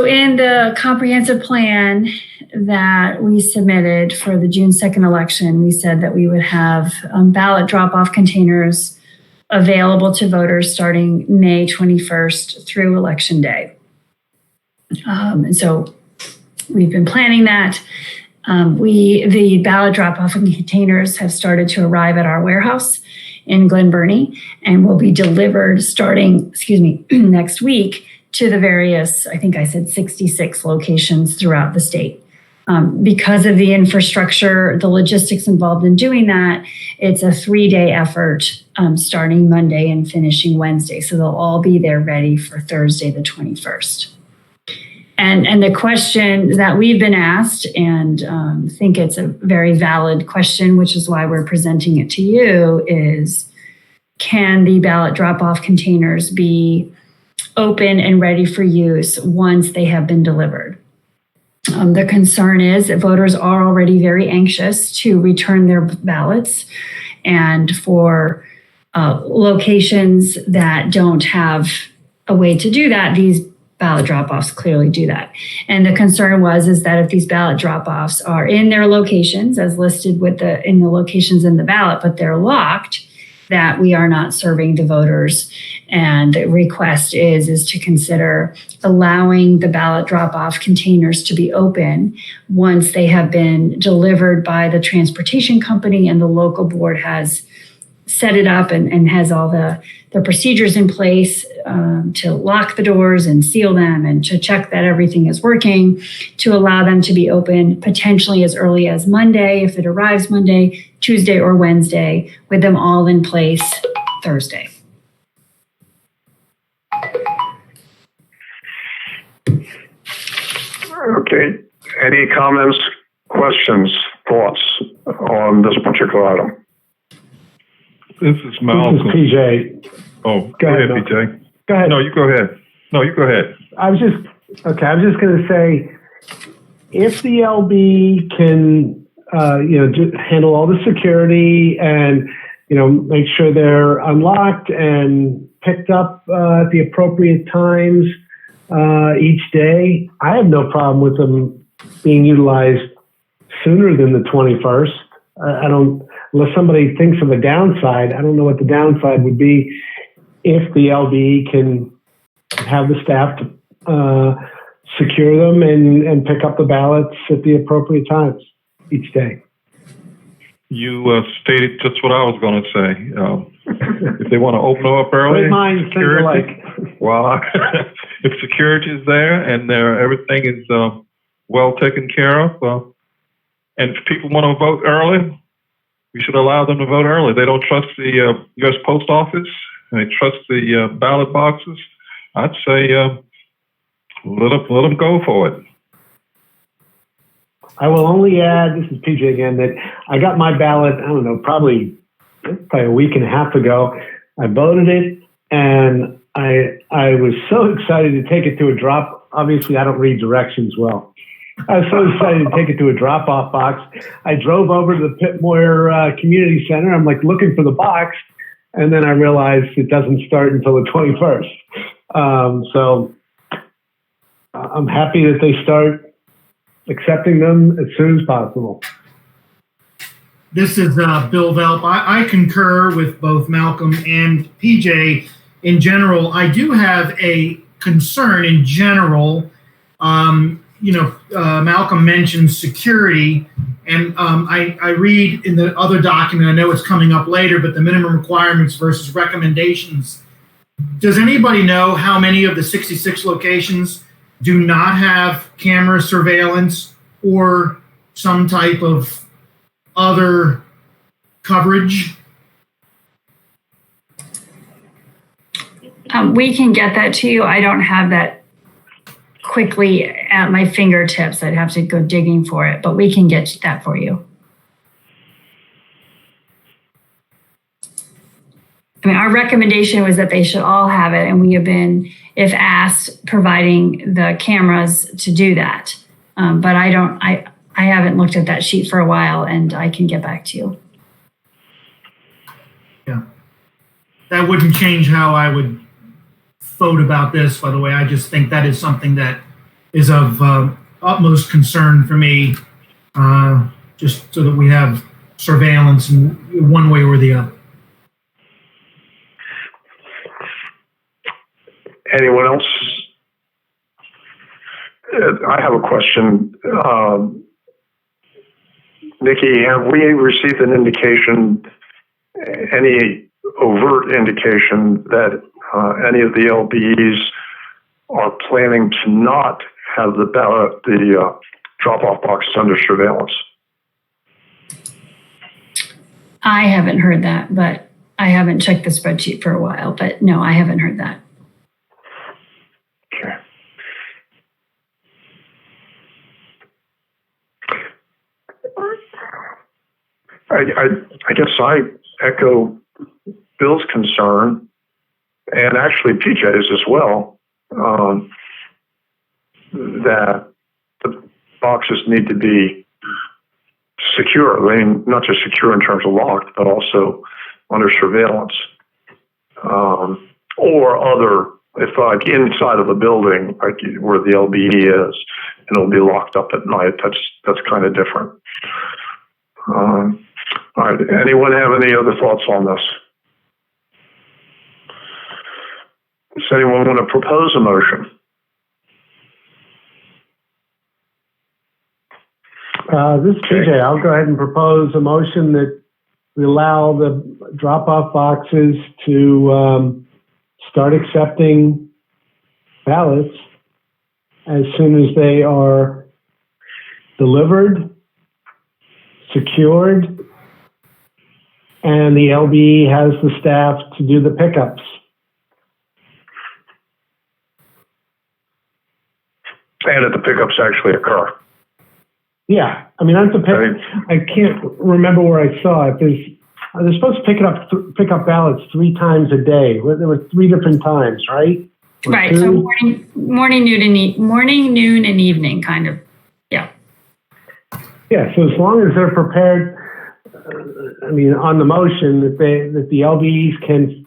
in the comprehensive plan that we submitted for the June 2nd election, we said that we would have ballot drop-off containers available to voters starting May 21st through Election Day. And so we've been planning that. The ballot drop-off containers have started to arrive at our warehouse in Glen Burnie and will be delivered starting, next week to the various, I think I said 66 locations throughout the state. Because of the infrastructure, the logistics involved in doing that, it's a 3-day effort starting Monday and finishing Wednesday. So they'll all be there ready for Thursday, the 21st. And the question that we've been asked, and think it's a very valid question, which is why we're presenting it to you, is can the ballot drop-off containers be open and ready for use once they have been delivered? The concern is that voters are already very anxious to return their ballots, and for locations that don't have a way to do that, these ballot drop-offs clearly do that. And the concern is that if these ballot drop-offs are in their locations as listed in the locations in the ballot, but they're locked, that we are not serving the voters. And the request is to consider allowing the ballot drop-off containers to be open once they have been delivered by the transportation company and the local board has set it up and has all the procedures in place to lock the doors and seal them and to check that everything is working, to allow them to be open potentially as early as Monday, if it arrives Monday, Tuesday, or Wednesday, with them all in place Thursday. Okay. Any comments, questions, thoughts on this particular item? This is Malcolm. This is PJ. Oh, go ahead, PJ. Go ahead. No, you go ahead. I was just going to say, if the LB can, handle all the security and, make sure they're unlocked and picked up at the appropriate times each day, I have no problem with them being utilized sooner than the 21st. I don't, unless somebody thinks of a downside, I don't know what the downside would be if the LB can have the staff to secure them and pick up the ballots at the appropriate times each day. You stated just what I was going to say. If they want to open them up early, if security is there and everything is well taken care of, and if people want to vote early, we should allow them to vote early. They don't trust the U.S. Post Office, and they trust the ballot boxes. I'd say let them go for it. I will only add, this is PJ again, that I got my ballot, I don't know, probably a week and a half ago. I voted it, and I was so excited to take it to a drop. Obviously, I don't read directions well. I was so excited to take it to a drop-off box. I drove over to the Pitmore Community Center. I'm looking for the box, and then I realized it doesn't start until the 21st. So I'm happy that they start accepting them as soon as possible. This is Bill Velp. I concur with both Malcolm and PJ in general. I do have a concern in general. Malcolm mentioned security, and I read in the other document, I know it's coming up later, but the minimum requirements versus recommendations. Does anybody know how many of the 66 locations do not have camera surveillance or some type of other coverage? We can get that to you. I don't have that quickly at my fingertips. I'd have to go digging for it, but we can get that for you. I mean, our recommendation was that they should all have it, and we have been, if asked, providing the cameras to do that. But I haven't looked at that sheet for a while, and I can get back to you. Yeah. That wouldn't change how I would vote about this, by the way. I just think that is something that is of utmost concern for me, just so that we have surveillance in one way or the other. Anyone else? I have a question. Nikki, have we received an indication, any overt indication that any of the LBEs are planning to not have the drop-off boxes under surveillance? I haven't heard that, but I haven't checked the spreadsheet for a while. But no, I haven't heard that. Okay. I guess I echo Bill's concern, and actually PJ's as well, that the boxes need to be secure. I mean, not just secure in terms of locked, but also under surveillance, or other. If like inside of the building, like where the LBE is, and it'll be locked up at night. That's kind of different. All right. Anyone have any other thoughts on this? Does anyone want to propose a motion? This is PJ. I'll go ahead and propose a motion that we allow the drop-off boxes to start accepting ballots as soon as they are delivered, secured, and the LBE has the staff to do the pickups. And that the pickups actually occur. Yeah, I mean, I can't remember where I saw it. They're supposed to pick up ballots 3 times a day. There were 3 different times, right? Right. So morning, noon, and evening, kind of. Yeah. Yeah. So as long as they're prepared, I mean, on the motion that the LBEs can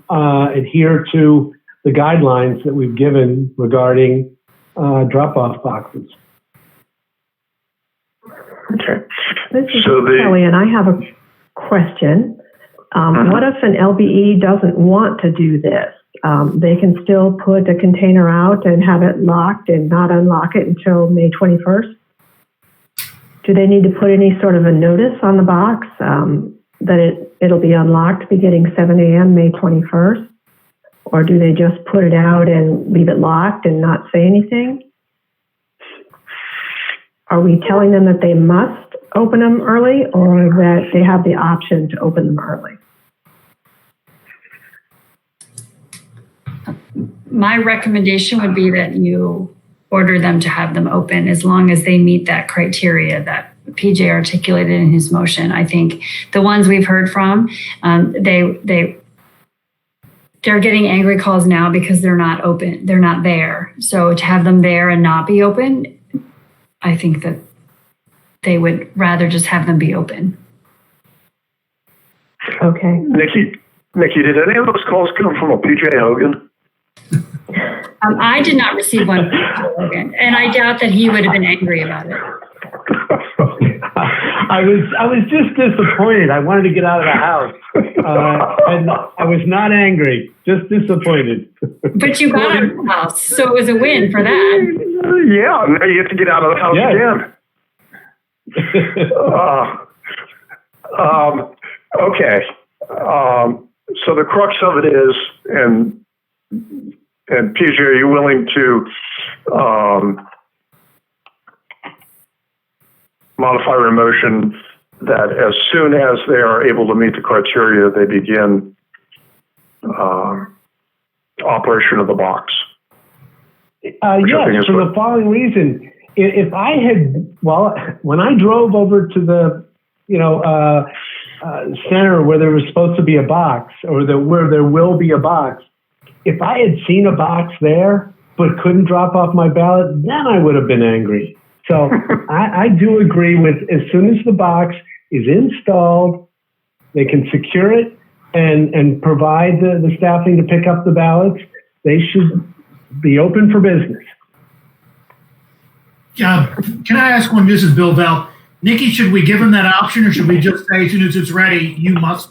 adhere to the guidelines that we've given regarding drop-off boxes. Okay. This is Kelly, and I have a question. What if an LBE doesn't want to do this? They can still put a container out and have it locked and not unlock it until May 21st? Do they need to put any sort of a notice on the box that it'll be unlocked beginning 7 a.m. May 21st? Or do they just put it out and leave it locked and not say anything? Are we telling them that they must open them early, or that they have the option to open them early? My recommendation would be that you order them to have them open as long as they meet that criteria that PJ articulated in his motion. I think the ones we've heard from, they're getting angry calls now because they're not open. They're not there. So to have them there and not be open, I think that they would rather just have them be open. Okay. Nikki, did any of those calls come from a PJ Hogan? I did not receive one from PJ Hogan, and I doubt that he would have been angry about it. I was just disappointed. I wanted to get out of the house, and I was not angry, just disappointed. But you got out of the house, so it was a win for that. Yeah, now you have to get out of the house again. Okay. So the crux of it is, and PJ, are you willing to modify your motion that as soon as they are able to meet the criteria, they begin operation of the box? Yes, for the following reason. If I had, when I drove over to the, center where there was supposed to be a box, or where there will be a box. If I had seen a box there but couldn't drop off my ballot, then I would have been angry. So I do agree with, as soon as the box is installed, they can secure it and provide the staffing to pick up the ballots. They should be open for business. Can I ask one? This is Bill Bell. Nikki, should we give him that option, or should we just say as soon as it's ready, you must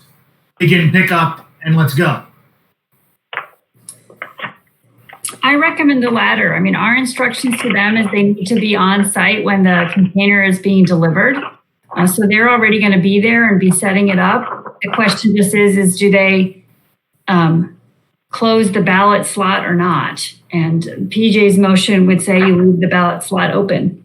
begin pickup and let's go? I recommend the latter. I mean, our instructions to them is they need to be on site when the container is being delivered. So they're already going to be there and be setting it up. The question just is do they close the ballot slot or not? And PJ's motion would say you leave the ballot slot open.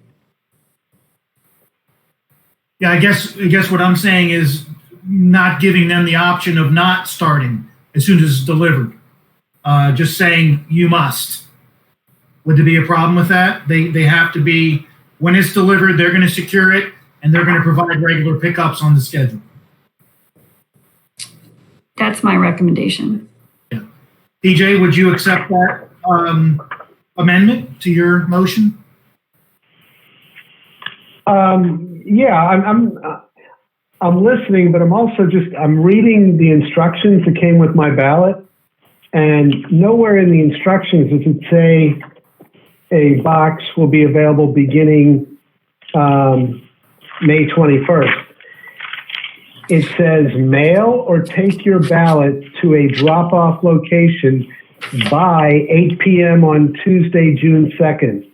Yeah, I guess what I'm saying is not giving them the option of not starting as soon as it's delivered. Just saying you must. Would there be a problem with that? They have to be, when it's delivered, they're going to secure it and they're going to provide regular pickups on the schedule. That's my recommendation. Yeah. PJ, would you accept that amendment to your motion? Yeah, I'm listening, but I'm also I'm reading the instructions that came with my ballot, and nowhere in the instructions does it say a box will be available beginning May 21st. It says mail or take your ballot to a drop-off location by 8 p.m. on Tuesday, June 2nd.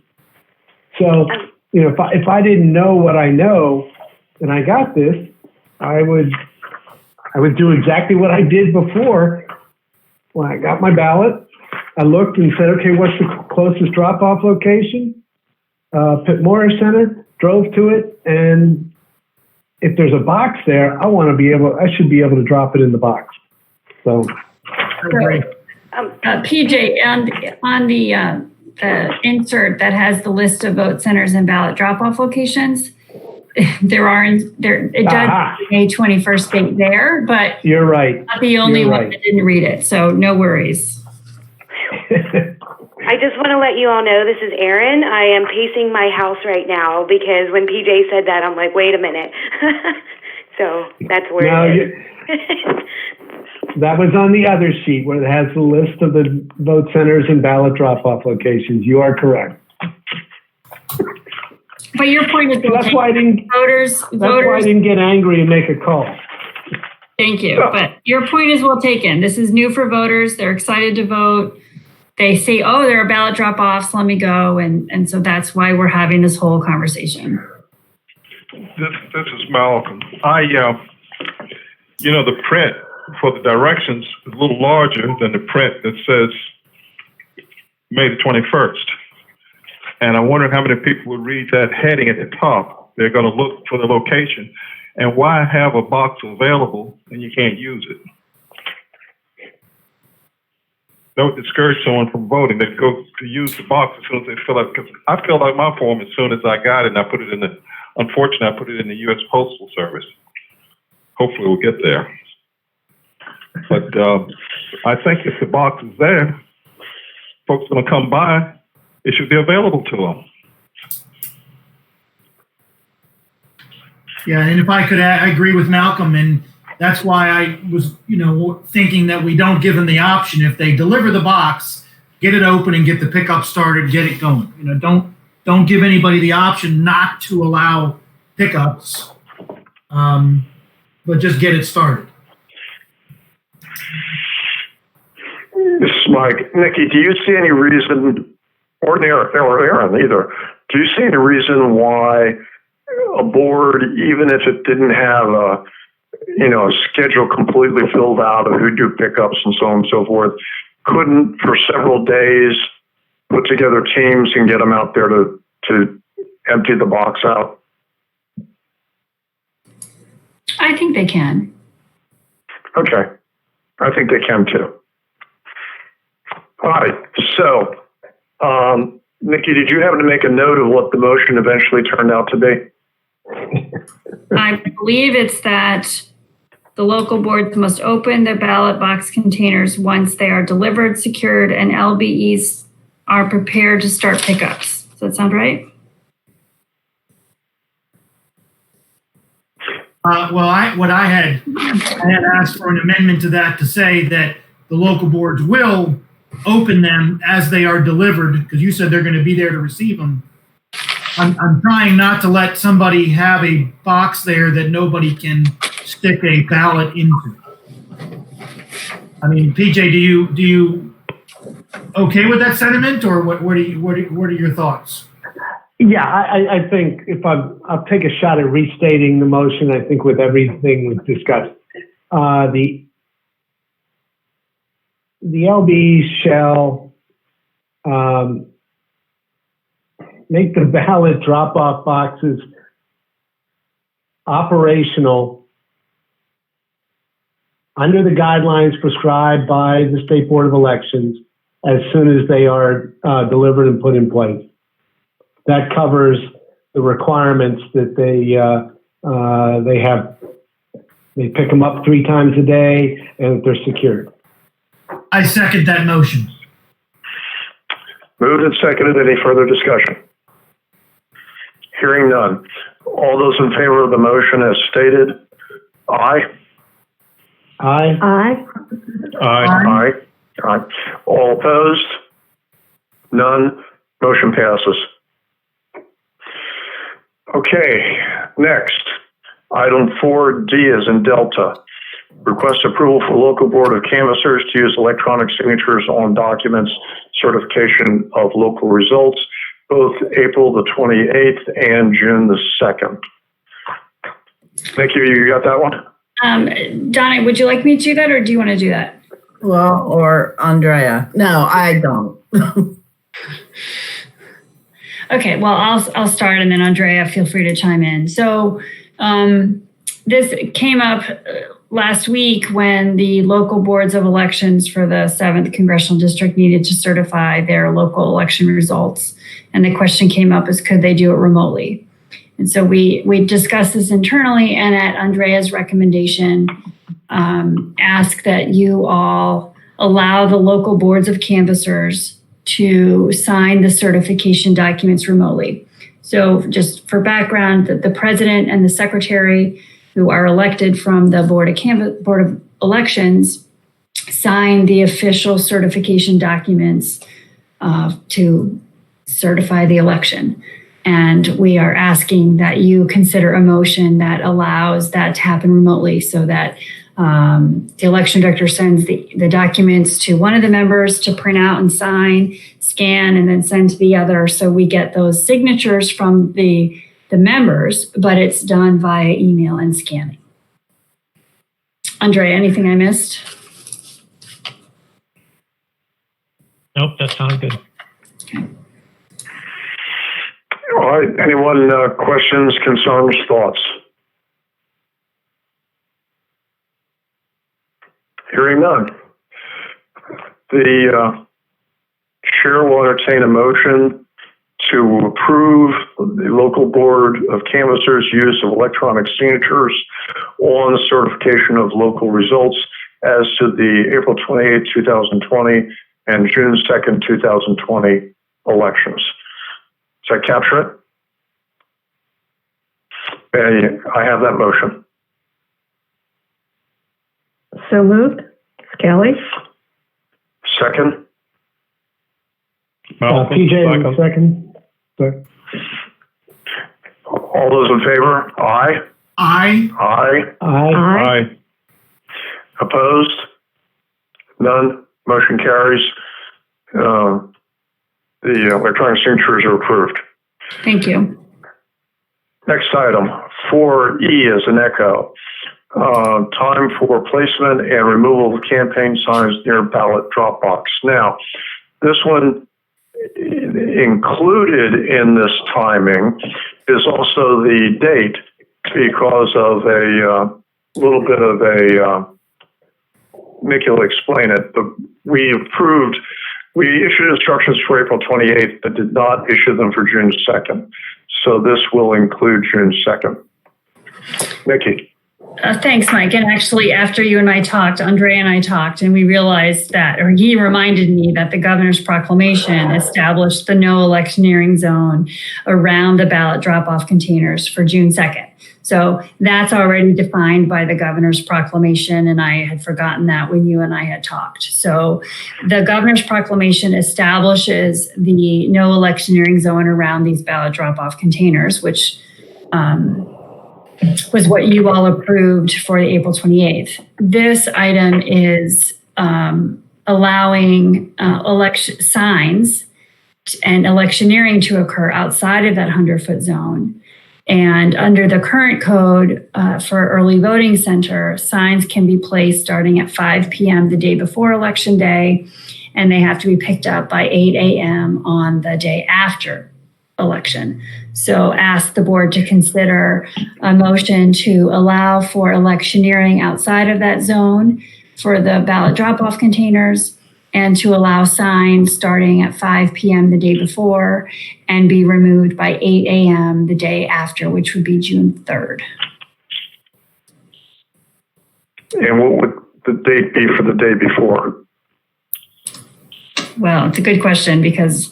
So, you know, if I didn't know what I know and I got this, I would do exactly what I did before. When I got my ballot, I looked and said, okay, what's the closest drop-off location? Pitt Morris Center, drove to it, and if there's a box there, I should be able to drop it in the box. So, PJ, on the insert that has the list of vote centers and ballot drop-off locations, it does May 21st date there, but you're right. Not the only one that didn't read it, so no worries. I just want to let you all know this is Erin. I am pacing my house right now because when PJ said that, I'm like, wait a minute. So that's where it is. That was on the other sheet where it has the list of the vote centers and ballot drop-off locations. You are correct. But your point is that's why I didn't. Voters. Why I didn't get angry and make a call. Thank you. But your point is well taken. This is new for voters. They're excited to vote. They say, oh, there are ballot drop-offs, let me go. And so that's why we're having this whole conversation. This is Malcolm. The print for the directions is a little larger than the print that says May the 21st. And I wondered how many people would read that heading at the top. They're going to look for the location. And why have a box available and you can't use it? That would discourage someone from voting. They go to use the box as soon as they fill out. Because I filled out my form as soon as I got it, and I put it in unfortunately, I put it in the U.S. Postal Service. Hopefully we'll get there. But I think if the box is there, folks are going to come by, it should be available to them. Yeah, and if I could, I agree with Malcolm, and that's why I was, thinking that we don't give them the option. If they deliver the box, get it open and get the pickup started, get it going. Don't give anybody the option not to allow pickups, but just get it started. This is Mike. Nikki, do you see any reason, or Aaron either, do you see any reason why a board, even if it didn't have a schedule completely filled out of who do pickups and so on and so forth, couldn't for several days put together teams and get them out there to empty the box out? I think they can. Okay. I think they can too. All right. So, Nikki, did you happen to make a note of what the motion eventually turned out to be? I believe it's that The local boards must open their ballot box containers once they are delivered, secured, and LBEs are prepared to start pickups. Does that sound right? I had asked for an amendment to that to say that the local boards will open them as they are delivered, because you said they're going to be there to receive them. I'm trying not to let somebody have a box there that nobody can stick a ballot into. I mean, PJ, do you okay with that sentiment, or what are your thoughts? Yeah, I think I'll take a shot at restating the motion. I think with everything we've discussed, the LBs shall make the ballot drop-off boxes operational under the guidelines prescribed by the State Board of Elections as soon as they are delivered and put in place. That covers the requirements that they pick them up 3 times a day and that they're secured. I second that motion. Moved and seconded. Any further discussion? Hearing none. All those in favor of the motion as stated, aye. Aye. Aye. Aye. Aye. All opposed? None. Motion passes. Okay, next. Item 4D is in Delta. Request approval for local board of canvassers to use electronic signatures on documents, certification of local results, both April the 28th and June the 2nd. Nikki, you got that one? Donna, would you like me to do that, or do you want to do that? Well, or Andrea. No, I don't. Okay, well, I'll start, and then Andrea, feel free to chime in. So this came up last week when the local boards of elections for the 7th Congressional District needed to certify their local election results. And the question came up is, could they do it remotely? And so we discussed this internally, and at Andrea's recommendation, ask that you all allow the local boards of canvassers to sign the certification documents remotely. So just for background, the president and the secretary, who are elected from the Board of Elections, sign the official certification documents to certify the election. And we are asking that you consider a motion that allows that to happen remotely, so that the election director sends the documents to one of the members to print out and sign, scan, and then send to the other. So we get those signatures from the members, but it's done via email and scanning. Andrea, anything I missed? Nope, that sounded good. Okay. All right. Anyone questions, concerns, thoughts? Hearing none. The chair will entertain a motion to approve the local board of canvassers' use of electronic signatures on the certification of local results as to the April 28, 2020 and June 2nd, 2020 elections. Does that capture it? I have that motion. So moved. Skelly. Second. PJ, second. Sorry. All those in favor? Aye. Aye. Aye. Aye. Opposed? None. Motion carries. The electronic signatures are approved. Thank you. Next item, 4E is an echo. Time for placement and removal of campaign signs near ballot drop box. Now, this one included in this timing is also the date, because of a little bit of a, Nikki will explain it, but we issued instructions for April 28th, but did not issue them for June 2nd. So this will include June 2nd. Nikki. Thanks, Mike. And actually, after you and I talked, Andrea and I talked, and we realized that, or he reminded me that the governor's proclamation established the no electioneering zone around the ballot drop-off containers for June 2nd. So that's already defined by the governor's proclamation, and I had forgotten that when you and I had talked. So the governor's proclamation establishes the no electioneering zone around these ballot drop-off containers, which was what you all approved for the April 28th. This item is allowing election signs and electioneering to occur outside of that 100-foot zone. And under the current code for early voting center, signs can be placed starting at 5 p.m. the day before election day, and they have to be picked up by 8 a.m. on the day after election. So ask the board to consider a motion to allow for electioneering outside of that zone for the ballot drop-off containers, and to allow signs starting at 5 p.m. the day before and be removed by 8 a.m. the day after, which would be June 3rd. And what would the date be for the day before? Well, it's a good question, because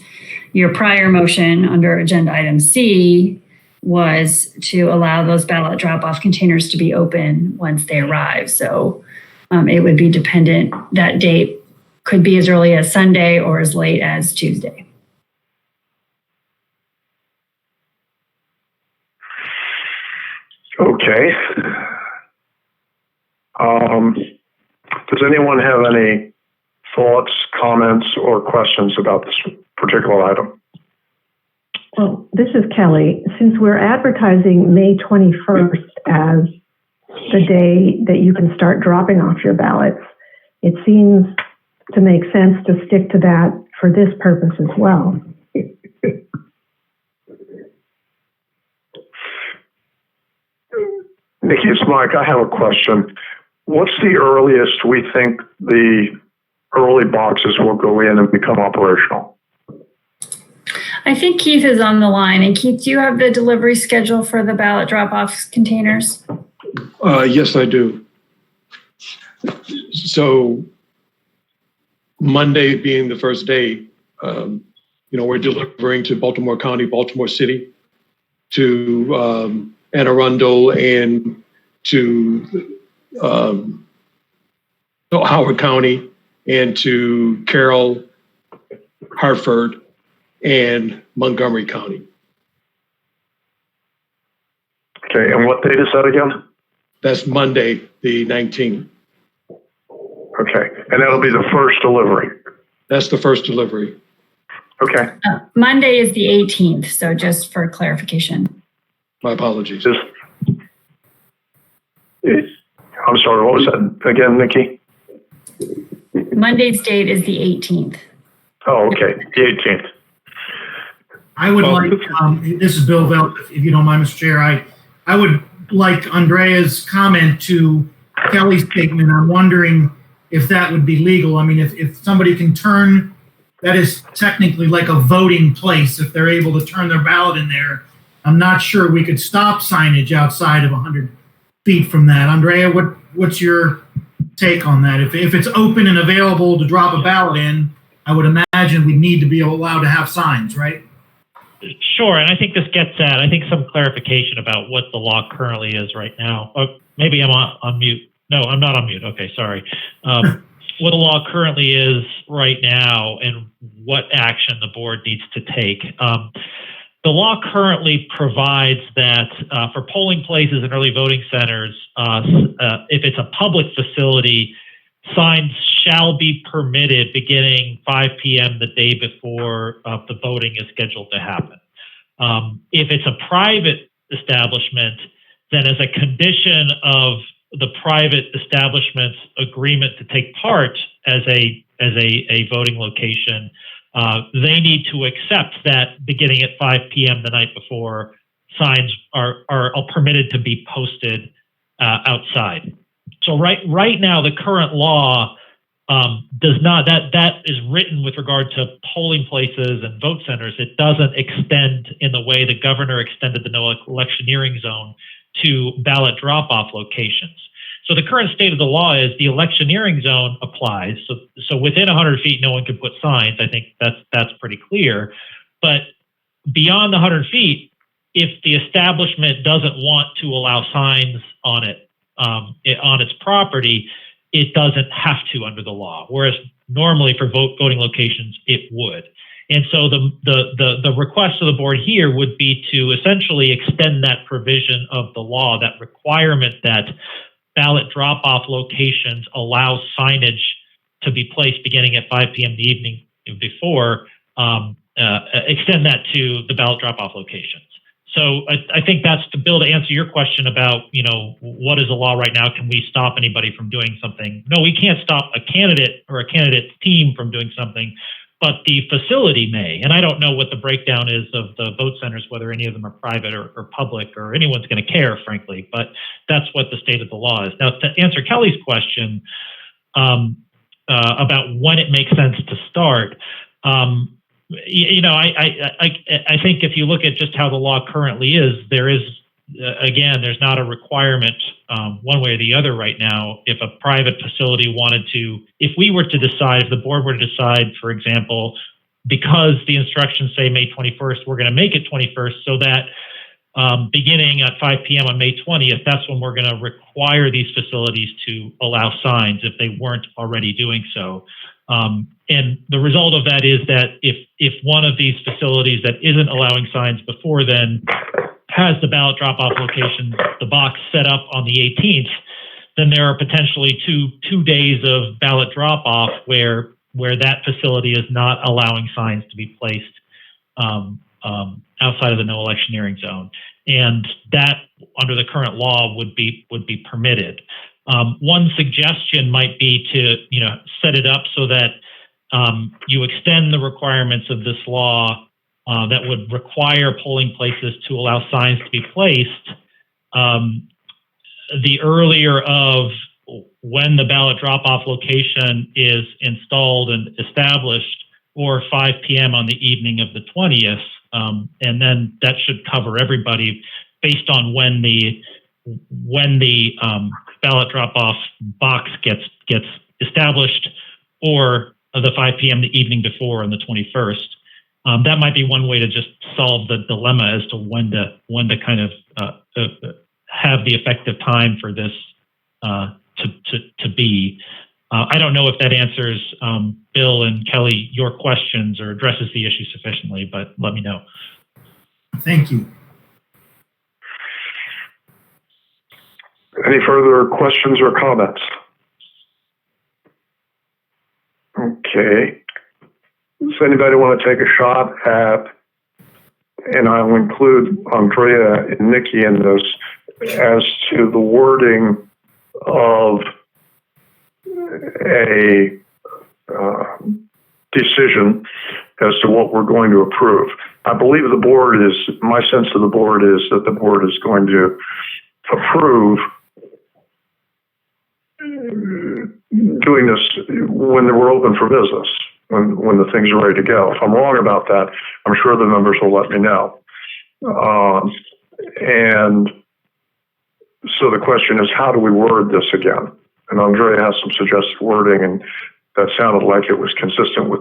your prior motion under agenda item C was to allow those ballot drop-off containers to be open once they arrive. So it would be dependent. That date could be as early as Sunday or as late as Tuesday. Okay. Does anyone have any thoughts, comments, or questions about this particular item? Well, this is Kelly. Since we're advertising May 21st as the day that you can start dropping off your ballots, it seems to make sense to stick to that for this purpose as well. Nikki, it's Mike. I have a question. What's the earliest we think the early boxes will go in and become operational? I think Keith is on the line. And Keith, do you have the delivery schedule for the ballot drop-off containers? Yes, I do. So Monday being the first day, we're delivering to Baltimore County, Baltimore City, to Anne Arundel, and to Howard County, and to Carroll, Hartford, and Montgomery County. Okay, and what date is that again? That's Monday, the 19th. Okay, and that'll be the first delivery. That's the first delivery. Okay. Monday is the 18th, so just for clarification. My apologies. I'm sorry, what was that again, Nikki? Monday's date is the 18th. Oh, okay, the 18th. I would like, this is Bill Velt, if you don't mind, Mr. Chair, I would like Andrea's comment to Kelly's statement. I'm wondering if that would be legal. I mean, if somebody can turn, that is technically like a voting place, if they're able to turn their ballot in there. I'm not sure we could stop signage outside of 100 feet from that. Andrea, what's your take on that? If it's open and available to drop a ballot in, I would imagine we'd need to be allowed to have signs, right? Sure, and I think this gets at, some clarification about what the law currently is right now. Oh, maybe I'm on mute. No, I'm not on mute. Okay, sorry. What the law currently is right now and what action the board needs to take. The law currently provides that for polling places and early voting centers, if it's a public facility, signs shall be permitted beginning 5 p.m. the day before the voting is scheduled to happen. If it's a private establishment, then as a condition of the private establishment's agreement to take part as a voting location, they need to accept that beginning at 5 p.m. the night before, signs are permitted to be posted outside. So right now, the current law does not, that is written with regard to polling places and vote centers. It doesn't extend in the way the governor extended the no electioneering zone to ballot drop-off locations. So the current state of the law is the electioneering zone applies. So within 100 feet, no one can put signs. I think that's pretty clear. But beyond the 100 feet, if the establishment doesn't want to allow signs on it, on its property, it doesn't have to under the law. Whereas normally for voting locations, it would. And so the request of the board here would be to essentially extend that provision of the law, that requirement that ballot drop-off locations allow signage to be placed beginning at 5 p.m. the evening before, extend that to the ballot drop-off locations. So I think that's to Bill, to answer your question about, what is the law right now? Can we stop anybody from doing something? No, we can't stop a candidate or a candidate's team from doing something, but the facility may. And I don't know what the breakdown is of the vote centers, whether any of them are private or public, or anyone's going to care, frankly, but that's what the state of the law is. Now, to answer Kelly's question about when it makes sense to start, I think if you look at just how the law currently is, there is, again, there's not a requirement one way or the other right now. If a private facility wanted to, if we were to decide, if the board were to decide, for example, because the instructions say May 21st, we're going to make it 21st so that beginning at 5 p.m. on May 20th, that's when we're going to require these facilities to allow signs if they weren't already doing so. And the result of that is that if one of these facilities that isn't allowing signs before then has the ballot drop-off location, the box set up on the 18th, then there are potentially two days of ballot drop-off where that facility is not allowing signs to be placed outside of the no electioneering zone, and that under the current law would be permitted. One suggestion might be to set it up so that you extend the requirements of this law that would require polling places to allow signs to be placed the earlier of when the ballot drop-off location is installed and established, or 5 p.m. on the evening of the 20th, and then that should cover everybody based on when the ballot drop-off box gets established, or the 5 p.m. the evening before on the 21st. That might be one way to just solve the dilemma as to when to kind of have the effective time for this to be. I don't know if that answers Bill and Kelly your questions or addresses the issue sufficiently, but let me know. Thank you. Any further questions or comments? Okay. Does anybody want to take a shot at, and I'll include Andrea and Nikki in this, as to the wording of a decision as to what we're going to approve. I believe my sense of the board is that the board is going to approve doing this when we're open for business, when the things are ready to go. If I'm wrong about that, I'm sure the members will let me know. And so the question is, how do we word this again? And Andrea has some suggested wording, and that sounded like it was consistent with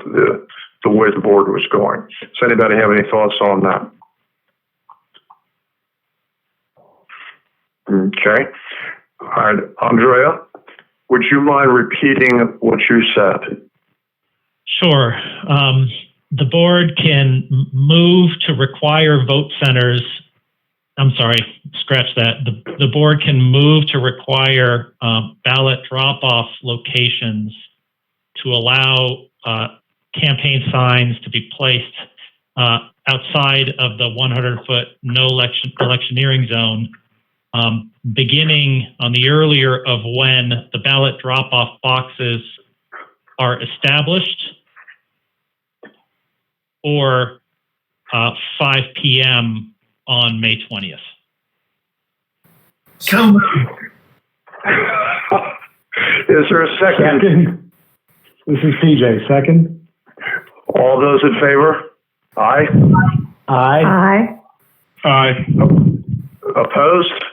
the way the board was going. Does anybody have any thoughts on that? Okay. All right, Andrea, would you mind repeating what you said? Sure. The board can move to require vote centers. I'm sorry, scratch that. The board can move to require ballot drop-off locations to allow campaign signs to be placed outside of the 100-foot no electioneering zone, beginning on the earlier of when the ballot drop-off boxes are established, or 5 p.m. on May 20th. So moved. Is there a second? This is PJ. Second. All those in favor? Aye. Aye. Opposed?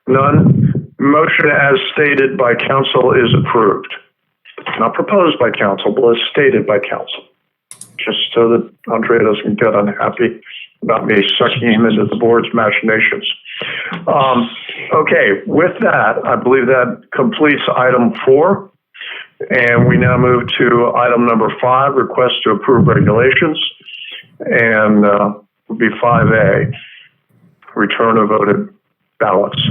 None. Motion as stated by council is approved. Not proposed by council, but as stated by council. Just so that Andrea doesn't get unhappy about me sucking him into the board's machinations. Okay, with that, I believe that completes item 4. And we now move to item number 5, request to approve regulations. And would be 5A, return of voted ballots.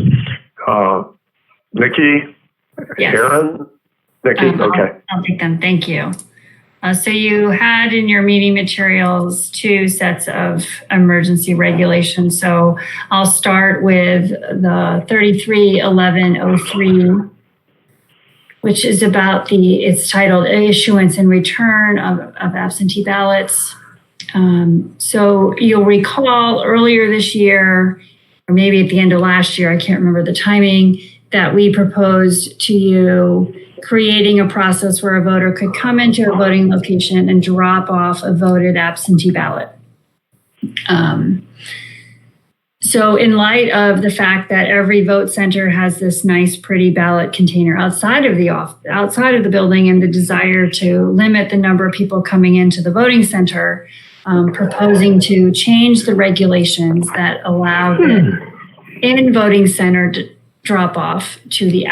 Nikki? Yes. Aaron? Nikki, okay. I'll take them. Thank you. So you had in your meeting materials 2 sets of emergency regulations. So I'll start with the 331103, which is about it's titled Issuance and Return of Absentee Ballots. So you'll recall earlier this year, or maybe at the end of last year, I can't remember the timing, that we proposed to you creating a process where a voter could come into a voting location and drop off a voted absentee ballot. So in light of the fact that every vote center has this nice, pretty ballot container outside of the building, and the desire to limit the number of people coming into the voting center, proposing to change the regulations that allow the in voting center drop off to the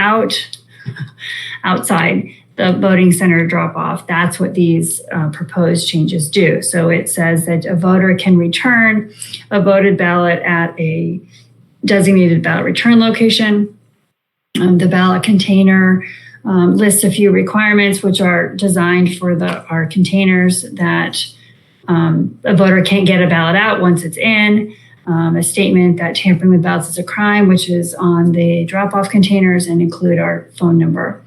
outside the voting center drop off. That's what these proposed changes do. So it says that a voter can return a voted ballot at a designated ballot return location. The ballot container lists a few requirements which are designed for our containers, that a voter can't get a ballot out once it's in. A statement that tampering with ballots is a crime, which is on the drop-off containers, and include our phone number.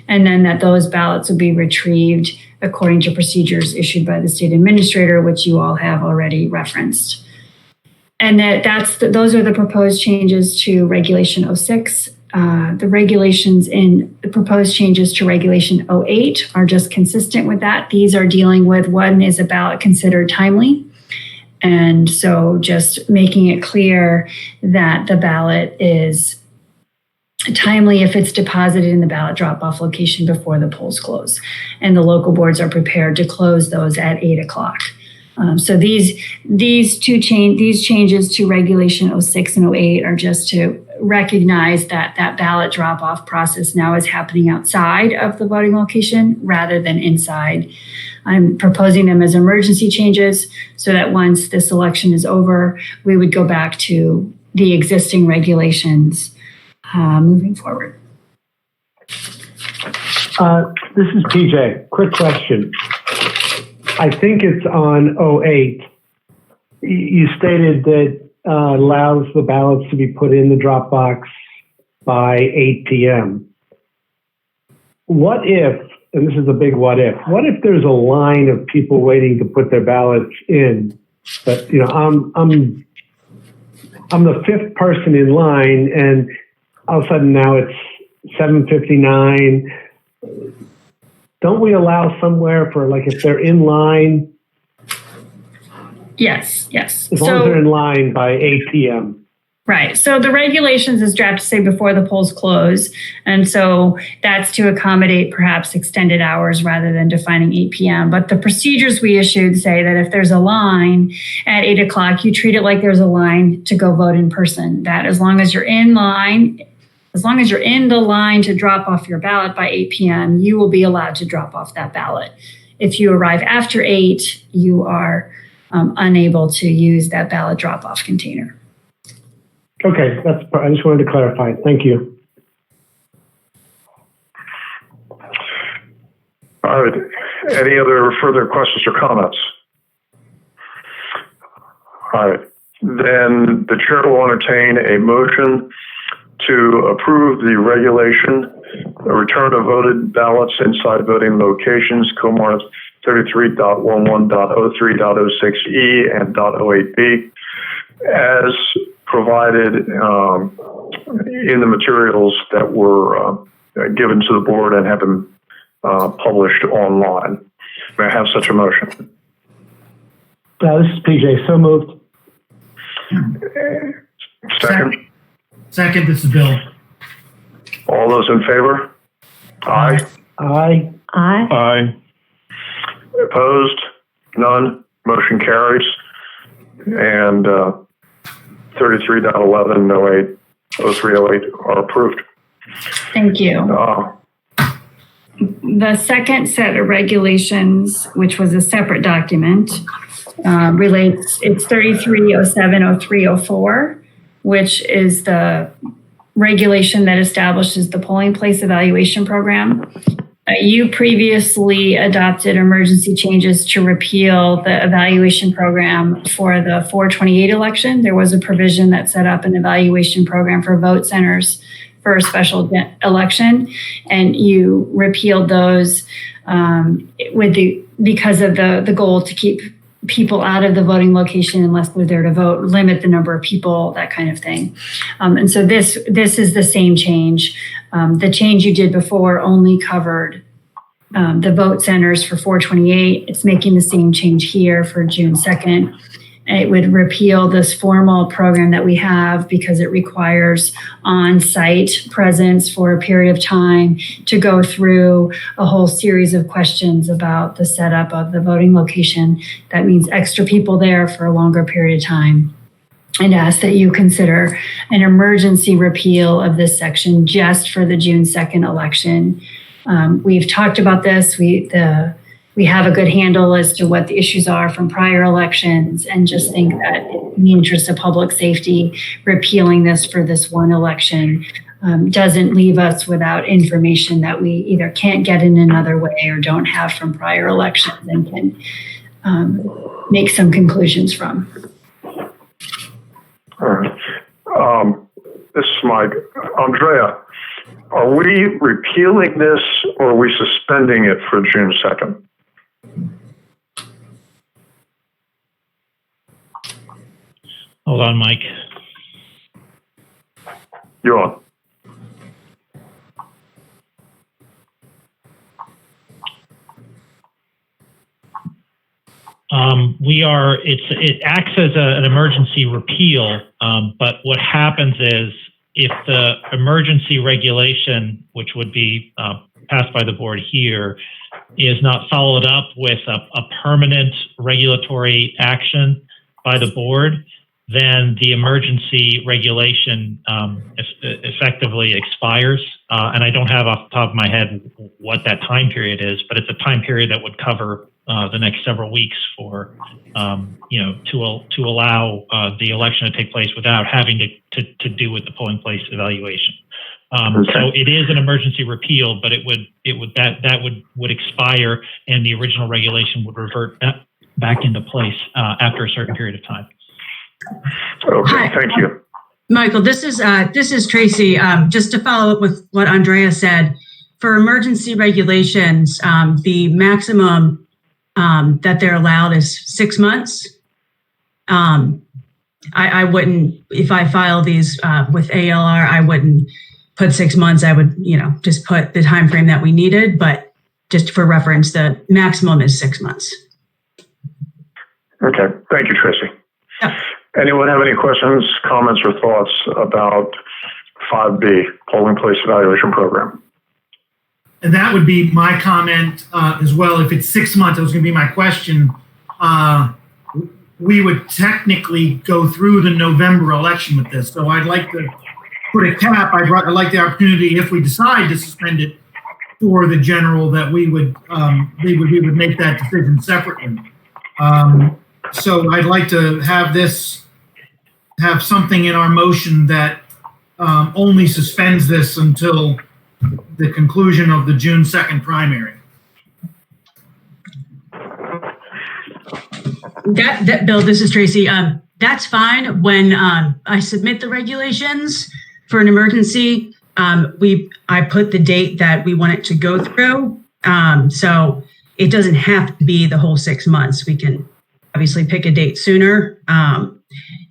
And then that those ballots will be retrieved according to procedures issued by the state administrator, which you all have already referenced. And those are the proposed changes to Regulation 06. The regulations in the proposed changes to Regulation 08 are just consistent with that. These are dealing with, one, is a ballot considered timely? And so just making it clear that the ballot is timely if it's deposited in the ballot drop-off location before the polls close. And the local boards are prepared to close those at 8 o'clock. So these changes to Regulation 06 and 08 are just to recognize that ballot drop-off process now is happening outside of the voting location rather than inside. I'm proposing them as emergency changes so that once this election is over, we would go back to the existing regulations moving forward. This is PJ. Quick question. I think it's on 08. You stated that allows the ballots to be put in the drop box by 8 p.m. What if, and this is a big what if there's a line of people waiting to put their ballots in, but I'm the 5th person in line, and all of a sudden now it's 7:59. Don't we allow somewhere for, like, if they're in line? Yes. As long as they're in line by 8 p.m. Right. So the regulations is drafted to say before the polls close. And so that's to accommodate perhaps extended hours rather than defining 8 p.m. But the procedures we issued say that if there's a line at 8 o'clock, you treat it like there's a line to go vote in person. That as long as you're in line, as long as you're in the line to drop off your ballot by 8 p.m., you will be allowed to drop off that ballot. If you arrive after 8, you are unable to use that ballot drop-off container. Okay, I just wanted to clarify. Thank you. All right. Any other further questions or comments? All right. Then the chair will entertain a motion to approve the regulation, the return of voted ballots inside voting locations, COMAR 33.11.03.06E and .08B, as provided in the materials that were given to the board and have been published online. May I have such a motion? This is PJ. So moved. Second. Second, this is Bill. All those in favor? Aye. Aye. Aye. Aye. Opposed? None. Motion carries. And 33.11, 0308 are approved. Thank you. The second set of regulations, which was a separate document, relates, it's 33070304, which is the regulation that establishes the polling place evaluation program. You previously adopted emergency changes to repeal the evaluation program for the 428 election. There was a provision that set up an evaluation program for vote centers for a special election, and you repealed those because of the goal to keep people out of the voting location unless they're there to vote, limit the number of people, that kind of thing. And so this is the same change. The change you did before only covered the vote centers for 428. It's making the same change here for June 2nd. It would repeal this formal program that we have because it requires on-site presence for a period of time to go through a whole series of questions about the setup of the voting location. That means extra people there for a longer period of time. And ask that you consider an emergency repeal of this section just for the June 2nd election. We've talked about this. We have a good handle as to what the issues are from prior elections, and just think that in the interest of public safety, repealing this for this one election doesn't leave us without information that we either can't get in another way or don't have from prior elections and can make some conclusions from. All right. This is Mike. Andrea, are we repealing this or are we suspending it for June 2nd? Hold on, Mike. You're on. It acts as an emergency repeal, but what happens is if the emergency regulation, which would be passed by the board here, is not followed up with a permanent regulatory action by the board, then the emergency regulation effectively expires. And I don't have off the top of my head what that time period is, but it's a time period that would cover the next several weeks for, to allow the election to take place without having to do with the polling place evaluation. So it is an emergency repeal, but that would expire, and the original regulation would revert back into place after a certain period of time. Okay, thank you. Michael, this is Tracy. Just to follow up with what Andrea said, for emergency regulations, the maximum that they're allowed is 6 months. I wouldn't, if I file these with ALR, I wouldn't put 6 months. I would, just put the time frame that we needed. But just for reference, the maximum is 6 months. Okay, thank you, Tracy. Yeah. Anyone have any questions, comments, or thoughts about 5B, polling place evaluation program? And that would be my comment as well. If it's 6 months, that was going to be my question. We would technically go through the November election with this. So I'd like to put a cap. I'd like the opportunity, if we decide to suspend it for the general, that we would make that decision separately. So I'd like to have something in our motion that only suspends this until the conclusion of the June 2nd primary. Bill, this is Tracy. That's fine. When I submit the regulations for an emergency, I put the date that we want it to go through. So it doesn't have to be the whole 6 months. We can obviously pick a date sooner,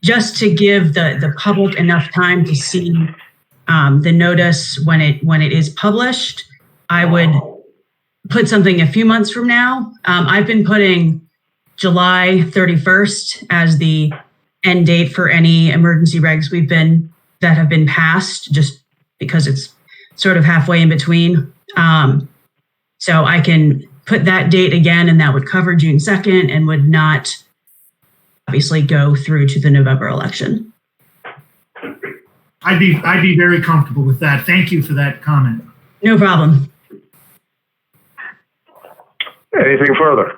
just to give the public enough time to see the notice when it is published. I would put something a few months from now. I've been putting July 31st as the end date for any emergency regs we've been that have been passed, just because it's sort of halfway in between. So I can put that date again, and that would cover June 2nd and would not obviously go through to the November election. I'd be very comfortable with that. Thank you for that comment. No problem. Anything further?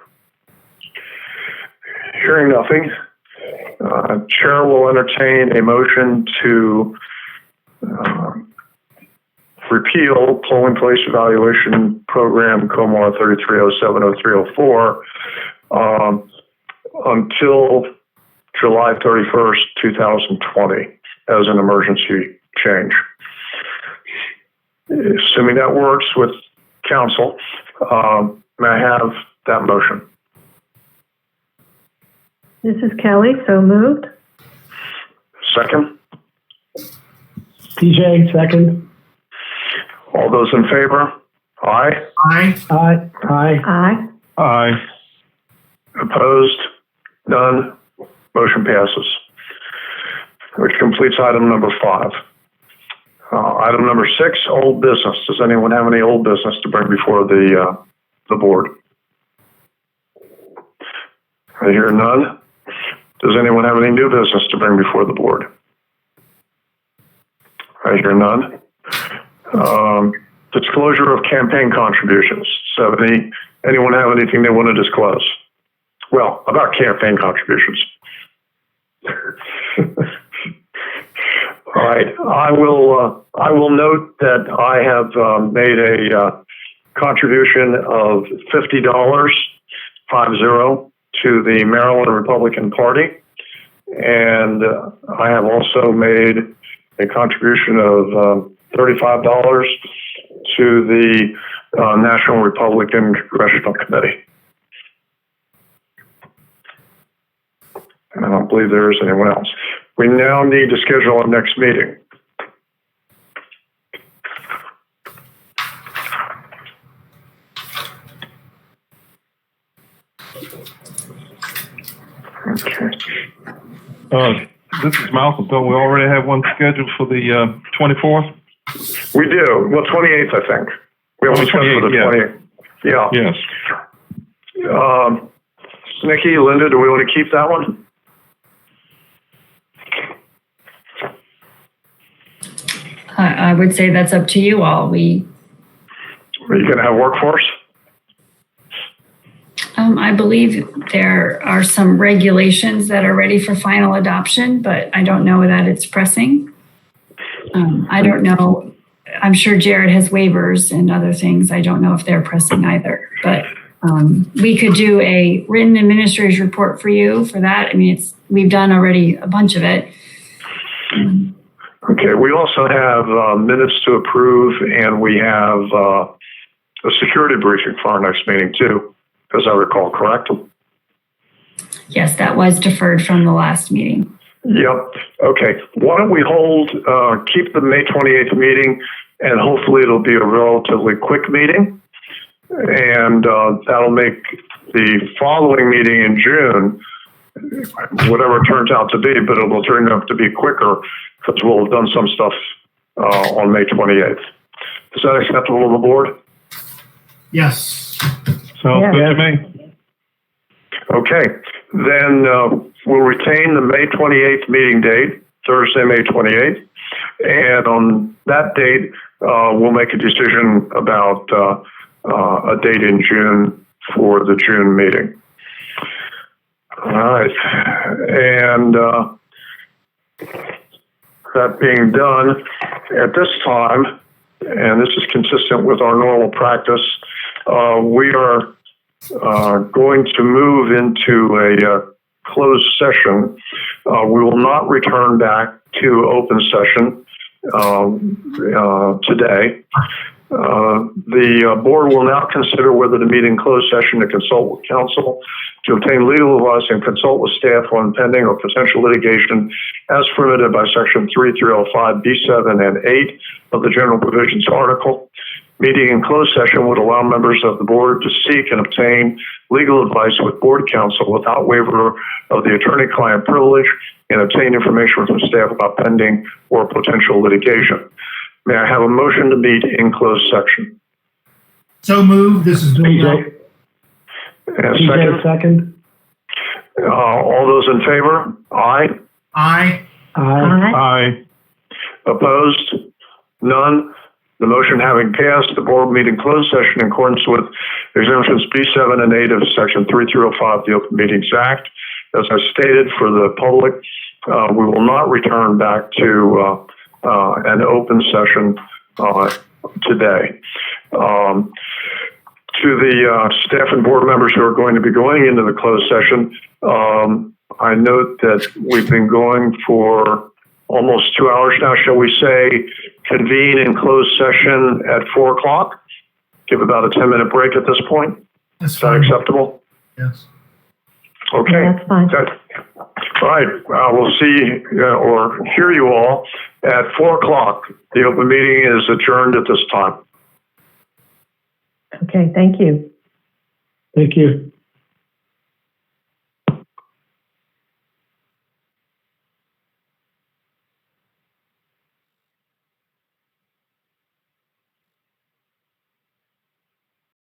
Hearing nothing, Chair will entertain a motion to repeal Polling Place Evaluation Program COMAR 33070304 until July 31st, 2020 as an emergency change. Assuming that works with council, may I have that motion? This is Kelly, so moved. Second? PJ, second. All those in favor? Aye. Aye. Aye. Aye. Aye. Aye. Opposed? None. Motion passes. Which completes item number 5. Item number 6, old business. Does anyone have any old business to bring before the board? I hear none. Does anyone have any new business to bring before the board? I hear none. Disclosure of campaign contributions. So anyone have anything they want to disclose? Well, about campaign contributions. All right. I will note that I have made a contribution of $50, 50, to the Maryland Republican Party, and I have also made a contribution of $35 to the National Republican Congressional Committee. And I don't believe there is anyone else. We now need to schedule our next meeting. Okay. This is Malcolm. Don't we already have one scheduled for the 24th? We do. Well, 28th, I think. We only scheduled for the 28th. Yeah. Yes. Nikki, Linda, do we want to keep that one? I would say that's up to you all. Are you going to have workforce? I believe there are some regulations that are ready for final adoption, but I don't know that it's pressing. I don't know. I'm sure Jared has waivers and other things. I don't know if they're pressing either, but we could do a written administrator's report for you for that. I mean, we've done already a bunch of it. Okay. We also have minutes to approve, and we have a security briefing for our next meeting too, as I recall, correct? Yes, that was deferred from the last meeting. Yep. Okay. Why don't we keep the May 28th meeting, and hopefully it'll be a relatively quick meeting. And that'll make the following meeting in June, whatever it turns out to be, but it will turn out to be quicker because we'll have done some stuff on May 28th. Is that acceptable to the board? Yes. Sounds good to me. Okay. Then we'll retain the May 28th meeting date, Thursday, May 28th. And on that date, we'll make a decision about a date in June for the June meeting. All right. And that being done, at this time, and this is consistent with our normal practice, we are going to move into a closed session. We will not return back to open session today. The board will now consider whether to meet in closed session to consult with counsel, to obtain legal advice, and consult with staff on pending or potential litigation as permitted by Section 3305, B7, and 8 of the General Provisions Article. Meeting in closed session would allow members of the board to seek and obtain legal advice with board counsel without waiver of the attorney-client privilege and obtain information from staff about pending or potential litigation. May I have a motion to meet in closed section? So moved. This is Bill. PJ, And second. All those in favor? Aye. Aye. Aye. Aye. Opposed? None. The motion having passed, the board meeting closed session in accordance with exemptions B7 and 8 of Section 3305 of the Open Meetings Act. As I stated for the public, we will not return back to an open session today. To the staff and board members who are going to be going into the closed session, I note that we've been going for almost 2 hours now. Shall we say convene in closed session at 4 o'clock? Give about a 10-minute break at this point. Is that acceptable? Yes. Okay. Yeah, that's fine. All right. We'll see or hear you all at 4 o'clock. The open meeting is adjourned at this time. Okay, thank you. Thank you.